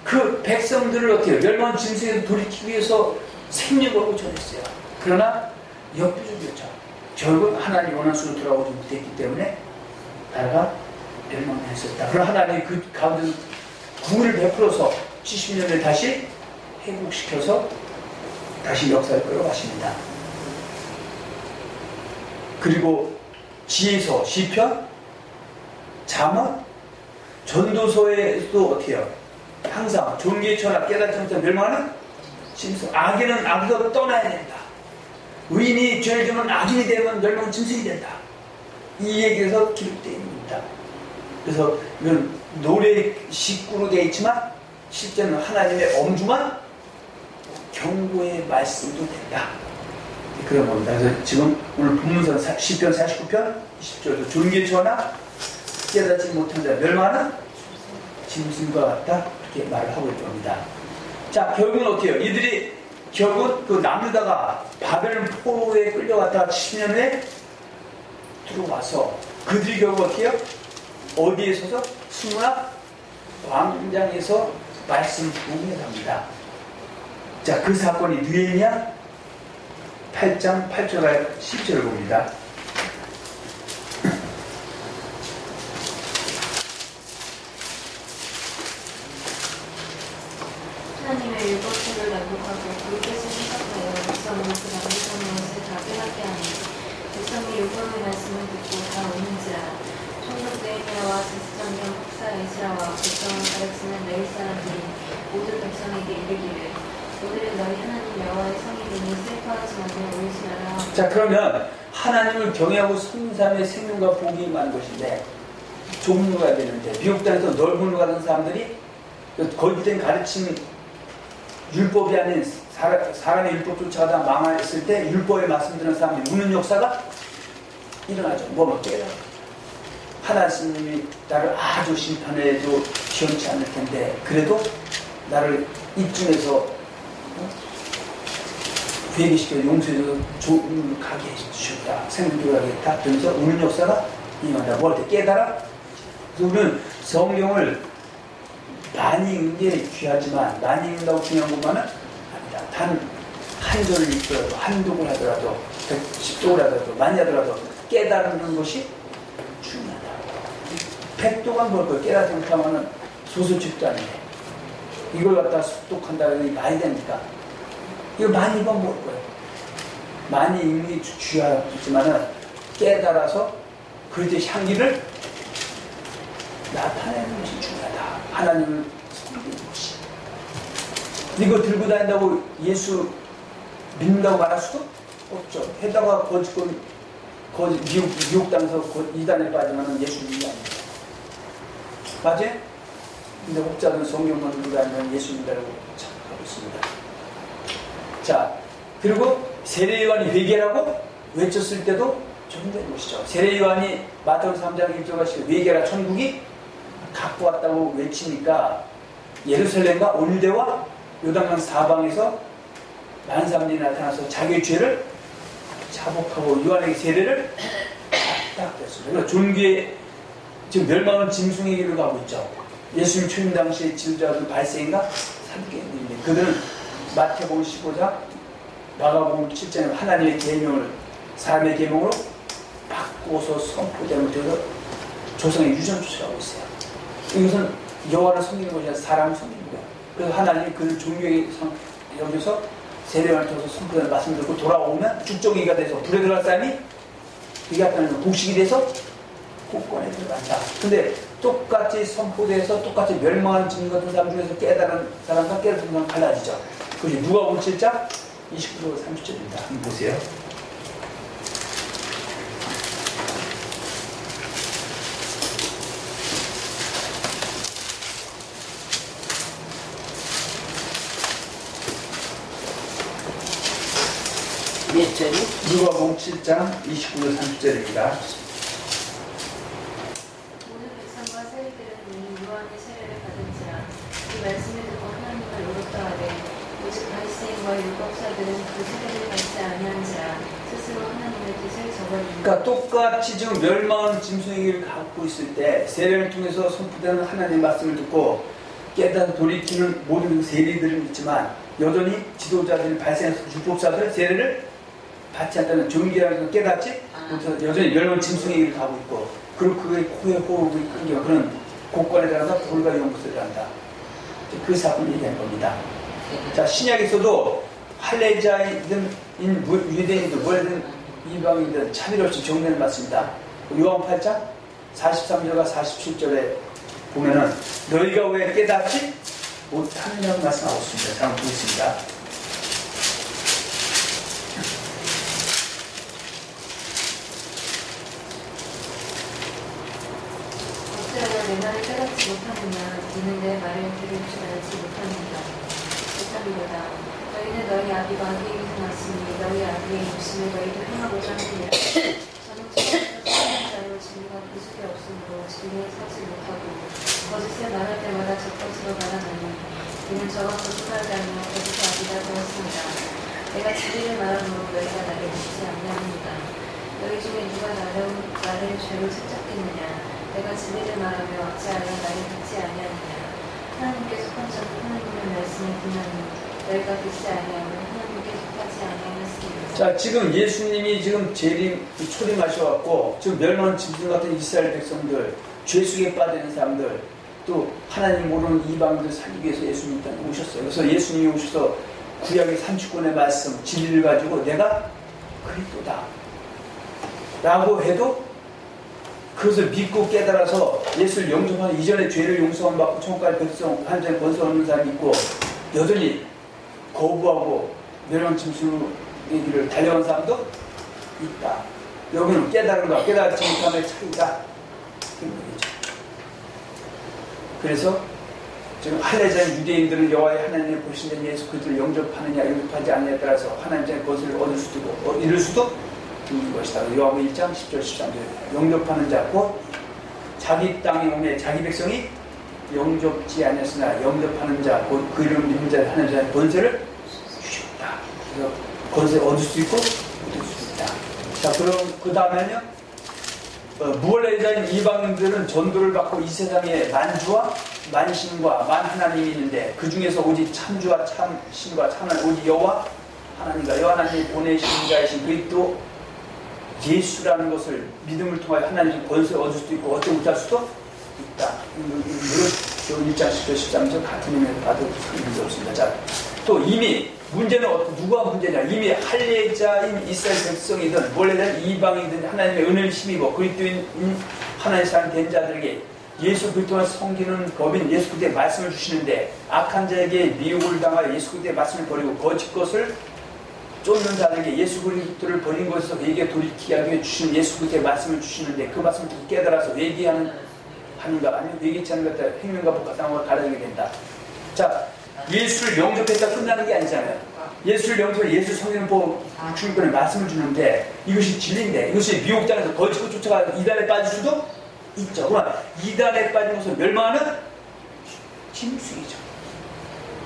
그 백성들을 어떻게 멸망 짐승에서 돌이키기 위해서 생명을 걸고 전했어요. 그러나 역부족이었죠. 결국 하나님 원한 수로 돌아오지 못했기 때문에 나라가 멸망했었다. 그러나 하나님이 그 가운데서 구원을 베풀어서 70년을 다시 회복시켜서 다시 역사를 끌어가십니다. 그리고 지혜서, 시편, 잠언, 전도서에도 어떻게 해요? 항상 종교의 철학, 깨닫지 못한 멸망하는 짐승, 악인은 악으로 떠나야 된다. 의인이 죄를 지으면 악인이 되면 멸망 짐승이 된다. 이 얘기에서 기록되어 있는 겁니다. 그래서 이건 노래 식구로 되어 있지만 실제는 하나님의 엄중한 경고의 말씀도 된다. 그런 겁니다. 그래서 지금 오늘 본문서 시편 49편 20절에서 종교의 전하 깨닫지 못한 자 멸망하는 짐승과 같다. 이렇게 말을 하고 있는 겁니다. 자, 결국은 어떻게 해요? 이들이 결국 그 남유다가 바벨론 포로에 끌려갔다가 70년 후에 들어와서 그들이 결국 어떻게 해요? 어디에 서서? 수문학 광장에서 말씀 부흥에 갑니다. 자, 그 사건이 느헤미야 8장 8절과 10절을 봅니다. 하나님의 율법책을 낭독하고 그 뜻을 생각하여 백성으로 그 낭독한 것을 다 깨닫게 하니 백성이 율법의 말씀을 듣고 다 오는지라. 총독 느헤미야와 제사장경 국사 에스라와 백성을 가르치는 레위 사람들이 모든 백성에게 이르기를 오늘은 너희 하나님 여호와의 성이 되니 슬퍼하지 말고 울지 마라. 자, 그러면 하나님을 경외하고 섬기는 사람의 생명과 복이 많은 것인데 종로가 되는데 미국 땅에서 넓은 로 가는 사람들이 거짓된 가르침 율법이 아닌 사람의 율법 쫓아가다 망했을 때 율법에 말씀드리는 사람이 우는 역사가 일어나죠. 뭐만 깨달아. 하나님이 나를 아주 심판해도 시원치 않을 텐데 그래도 나를 이쯤에서 회개시켜 용서해서 좋은 가게 해주셨다. 생명도 가겠다. 그러면서 우는 역사가 임한다. 뭐 할 때 깨달아? 그래서 우리는 성경을 많이 읽는 게 귀하지만 많이 읽는다고 중요한 것만은 아니다. 단 한 절을 읽더라도 한독을 하더라도 10독을 하더라도 많이 하더라도 깨달는 것이 중요하다. 100독만 볼 거예요. 깨닫지 못하면 소설책도 아닌데 이걸 갖다 습독한다는 게 말이 됩니까? 이거 많이 읽으면 볼 거예요. 많이 읽는 게 중요하지만은 깨달아서 그의 향기를 나타내는 것이 중요하다. 하나님을 섬기는 것이. 이거 들고 다닌다고 예수 믿는다고 말할 수도 없죠. 해다가 미국 땅에서 이단에 빠지면 예수 믿는 게 아닙니다. 맞아요? 근데 혹자는 성경만 들고 다니면 예수 믿는다고 착각하고 있습니다. 자, 그리고 세례요한이 회개라고 외쳤을 때도 적용된 것이죠. 세례요한이 마태복음 3장 1절 가시고 회개라 천국이 갖고 왔다고 외치니까 예루살렘과 온유대와 요단강 사방에서 많은 사람들이 나타나서 자기의 죄를 자복하고 요한에게 세례를 딱 됐습니다. 그래서 존귀의 지금 멸망은 짐승의 길을 가고 있죠. 예수님 초림 당시에 지도자들 발생인가? 사두개인들인데 그들은 마태복음 15장 마가복음 7장에 하나님의 계명을 사람의 계명으로 바꿔서 선포되지 못해서 조상의 유전추수를 하고 있어요. 이것은 여호와를 섬기는 것이 아니라 사람을 섬기는 거예요. 그래서 하나님이 그를 종교에 여기서 세례를 통해서 선포되는 말씀 듣고 돌아오면 죽정이가 돼서 불에 들어갈 사람이 그게 아까는 곡식이 돼서 복권에 들어간다. 근데 똑같이 선포돼서 똑같이 멸망하는 짐 같은 사람 중에서 깨달은 사람과 깨달은 사람 갈라지죠. 그것이 누가복음 7장 29절 30절입니다. 한번 보세요. 몇 절이? 누가복음 7장 29절 30절입니다. 모든 백성과 세리들은 이미 요한의 세례를 받은지라. 이 말씀을 듣고 하나님을 의롭다하되 오직 바리새인과 율법사들은 그 세례를 받지 아니한지라. 스스로 하나님의 뜻을 저버립니다. 그러니까 똑같이 지금 멸망하는 짐승에게를 갖고 있을 때 세례를 통해서 선포되는 하나님의 말씀을 듣고 깨닫아 돌이키는 모든 그 세리들은 있지만 여전히 지도자들, 발생해서 율법사들 세례를 받지 않다는 존귀하게 깨닫지 못해서 여전히 멸망 짐승에게를 가고 있고, 그리고 그의 코에 호흡이 끊겨 그런 곳간에 들어가서 돌과 연못을 한다. 그 사건을 얘기한 겁니다. 자, 신약에서도 할례자이든 유대인들 뭐든 이방인들 차별 없이 정리를 받습니다. 요한 8장 43절과 47절에 보면은 너희가 왜 깨닫지 못하느냐고 말씀하고 있습니다. 자, 한번 보겠습니다. 어찌하여 내 말을 깨닫지 못하느냐. 이는 내 말을 들을 줄 알지 못하느니라. 너희는 너희 아비가 아비에게서 났으니 너희 아비의 욕심을 너희도 행하고자 하느니라. 저는 처음부터 자로 진리가 그 속에 없으므로 진리에 서지 못하고 거짓을 말할 때마다 저 것으로 말하나니 이는 저가 거짓말하지 않으며 거짓의 아비가 되었습니다. 내가 진리를 말함으로 너희가 나를 믿지 아니하느니라. 너희 중에 누가 나를 죄로 책잡겠느냐. 내가 진리를 말하며 어찌하여 나를 믿지 아니하느냐. 하나님께 속한 자도 하나님의 말씀을 듣나니 너희가 믿지 아니하면 하나님께 속하지 아니하였습니다. 자, 지금 예수님이 지금 초림하셔갖고 지금 멸망한 짐승 같은 이스라엘 백성들, 죄 속에 빠져있는 사람들, 또 하나님 모르는 이방인들 살리기 위해서 예수님이 오셨어요. 그래서 예수님이 오셔서 구약의 30권의 말씀, 진리를 가지고 내가 그리스도다 라고 해도 그것을 믿고 깨달아서 예수를 영접한 이전에 죄를 용서함 받고 천국까지 백성하는 자에 번성 없는 사람이 있고, 여전히 거부하고 멸망 짐승의 길을 달려간 사람도 있다. 여기는 깨달음과 깨달지 못함의 차이가 생기죠. 그래서 지금 할례자인 유대인들은 여호와의 하나님의 보시는 예수 그리스도를 영접하느냐 영접하지 않느냐에 따라서 하나님의 것을 얻을 수도 있고 잃을 수도 있는 것이다. 요한복음 1장 10절 13절 영접하는 자 곧 자기 땅에 오매 자기 백성이 영접지 아니었으나 영접하는 자 곧 그 이름 믿는 자 하는 자의 권세를 주셨다. 그래서 권세를 얻을 수 있고 얻을 수 있다. 자, 그럼 그 다음에는요, 무할례자인 이방인들은 전도를 받고 이 세상에 만주와 만신과 만하나님이 있는데 그 중에서 오직 참주와 참신과 참하나님 오직 여호와 하나님과 여호와 하나님이 보내신 자이신 그리스도 예수라는 것을 믿음을 통하여 하나님의 권세를 얻을 수도 있고 얻지 못할 수도 있다. 이거는 1장 10절 13절 같은 의미를 받을 수 있는 게 없습니다. 자, 또 이미 문제는 누가 문제냐? 이미 할례자인 이스라엘 백성이든 원래는 이방이든 하나님의 은혜를 힘입어 그리스도인 하나님의 사람 된 자들에게 예수 그리스도를 섬기는 법인 예수 그리스도의 말씀을 주시는데 악한 자에게 미혹을 당하여 예수 그리스도의 말씀을 버리고 거짓 것을 쫓는 자들에게 예수 그리스도를 버린 것에서 회개에 돌이키게 하기 위해 주시는 예수 그리스도의 말씀을 주시는데 그 말씀을 깨달아서 회개하는가 아니면 회개치 않는 것 같아 행명과 복과 상황을 가르치게 된다. 자, 예수를 영접했다 끝나는 게 아니잖아요. 예수를 영접해 예수 성령 보고 주님께 말씀을 주는데 이것이 진리인데 이것이 미혹당해서 거짓고 쫓아가 이단에 빠질 수도 있죠. 그러나 이단에 빠진 것을 멸망하는 짐승이죠.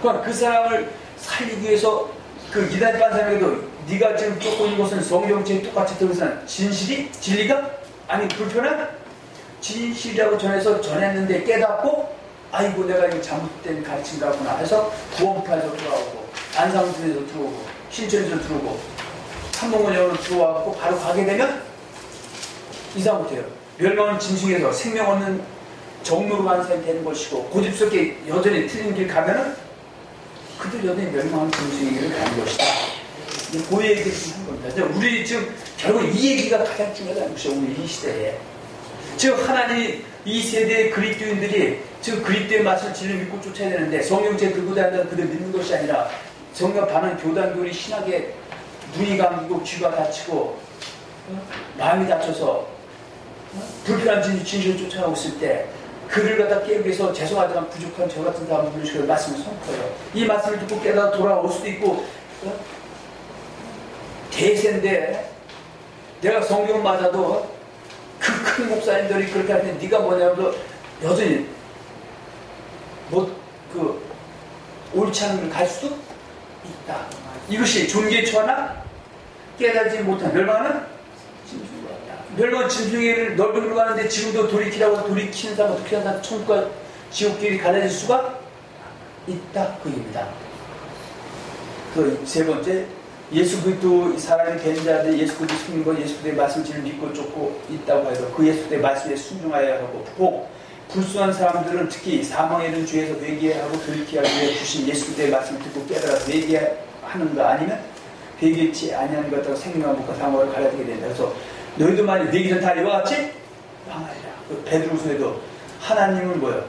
그러나 그 사람을 살리기 위해서 그 이단에 빠진 사람에게도 네가 지금 쫓고 있는 것은 성경책이 똑같이 들어서는 진리가 아니 불편한 진실이라고 전했는데 깨닫고 아이고 내가 이거 잘못된 가르침이라구나 해서 구원파에서 들어오고 안상순에서 들어오고 신천에서 들어오고 한동원역으로 들어와서 바로 가게 되면 이상부터요. 멸망하는 짐승에서 생명 얻는 정로로 가는 사람이 되는 것이고 고집스럽게 여전히 틀린 길 가면은 그들 여전히 멸망하는 짐승에게를 가는 것이다. 그 얘기를 한 겁니다. 우리 지금 결국 이 얘기가 가장 중요하다는 것이죠. 우리 이 시대에. 즉 하나님 이 세대의 그리스도인들이 지금 그리스도의 말씀을 진리 믿고 쫓아야 되는데 성경책 들고 다닌다는 그들 믿는 것이 아니라 성경 반은 교단교리 신학에 눈이 감기고 귀가 다치고 마음이 다쳐서 불편한 진실을 쫓아가고 있을 때 그를 갖다 깨우기 위해서 죄송하지만 부족한 저 같은 사람들이 말씀을 선포해요. 이 말씀을 듣고 깨달아 돌아올 수도 있고 대세인데 내가 성경 맞아도 그 큰 목사님들이 그렇게 할 때 네가 뭐냐면 여전히 옳지 않은 걸 갈 수도 있다. 이것이 존귀의 처하나 깨달지 못한 멸망하는 짐승. 멸망 짐승에게를 넓은 길로 가는데 지금도 돌이키라고 돌이키는 사람 어떻게 한다 천국과 지옥길이 갈라질 수가 있다 그 얘기입니다. 그 세 번째 예수 그리스도 사람이 된 자들 예수 그리스도 숨긴 것 예수 그리스도의 말씀을 믿고 쫓고 있다고 해서 그 예수 그리스도의 말씀에 순종하여야 하고 꼭 불순한 사람들은 특히 사망에 이른 죄에서 회개하고 돌이키기 위해 주신 예수 그리스도의 말씀을 듣고 깨달아서 회개하는가 아니면 회개치 아니하는 것 같다고 생명과 목과 사망을 갈라지게 된다. 그래서 너희도 만약 회개 전 다 이와 같이 망하리라. 그 베드로후서에도 하나님은 뭐예요?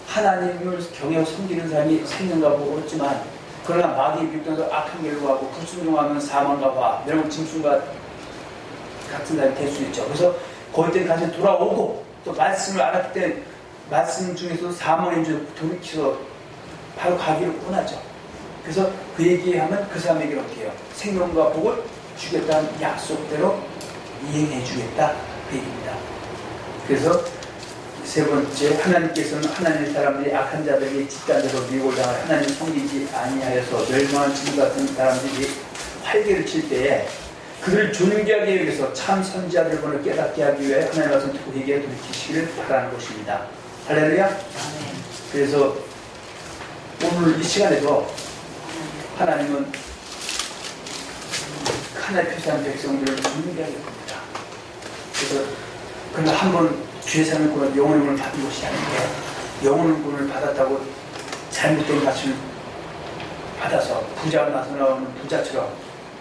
하나님을 경외하고 섬기는 사람이 생명과 복을 얻지만 그러나 마귀의 비웃겨서 악한 길로 가고 불순종하면 사망과 화, 멸망 짐승과 같은 사람이 될 수 있죠. 그래서 거기 때는 다시 돌아오고 또 말씀을 알았을 때 말씀 중에서 사망의 줄 돌이켜서 바로 가기를 원하죠. 그래서 그 얘기하면 그 사람에게 어떻게 해요? 생명과 복을 주겠다는 약속대로 이행해 주겠다 그 얘기입니다. 그래서 세 번째 하나님께서는 하나님의 사람들이 악한 자들에게 집단적으로 미혹을 당하여 하나님을 섬기지 아니하여서 멸망한 짐승 같은 사람들이 활개를 칠 때에 그들을 존귀하게 여기서 참 선지자들을 보내 깨닫게 하기 위해 하나님의 말씀 듣고 회개에 돌이키시기를 바라는 것입니다. 할렐루야. 그래서 오늘 이 시간에도 하나님은 하나의 표시한 백성들을 존귀하게 봅니다. 그래서 그러나 한번 죄사는 구원, 영혼의 구원을 받은 것이 아닌데 영혼의 구원을 받았다고 잘못된 가치를 받아서 부자가 나서 나오는 부자처럼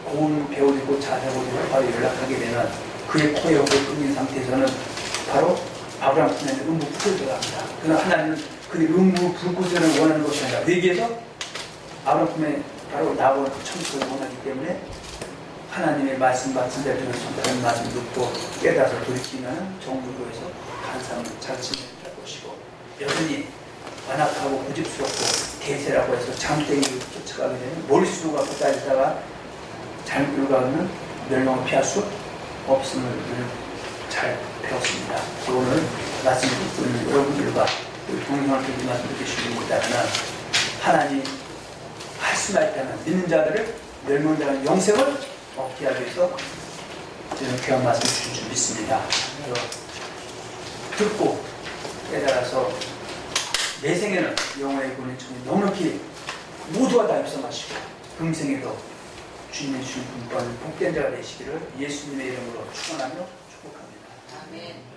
고운 배옷 입고 자세하고 바로 연락하게 되면 그의 코에 혹을 끊긴 상태에서는 바로 아브라함 손에는 음부 불을 들어갑니다. 그러나 하나님은 그의 음부 불꽃을 원하는 것이 아니라 회개해서 아브라함 품에 바로 나온 천국을 원하기 때문에 하나님의 말씀 같은 데 중에서 다른 말씀 듣고 깨달아서 돌이키면 정부로에서 간사함을 잘 지내야 것이고 여전히 완악하고 고집스럽고 대세라고 해서 잠땡이를 쫓아가게 되면 머릿수가 붙다리다가 잘못 가면 멸망을 피할 수 없음을 잘 배웠습니다. 오늘 말씀을 듣고 있는 여러분들과 동영상을 듣는 말씀 듣기 쉽습니다만 하나님 할 수만 있다면 믿는 자들을 멸망당한 영생을 얻게 하기 위해서 저는 귀한 말씀 주신 줄 믿습니다. 듣고 깨달아서 내 생에는 영혼의 구원의 총이 넉넉히 모두가 다 입성하시고 금생에도 주님의 주신 분번 복된 자가 되시기를 예수님의 이름으로 축원하며 축복합니다. 아멘.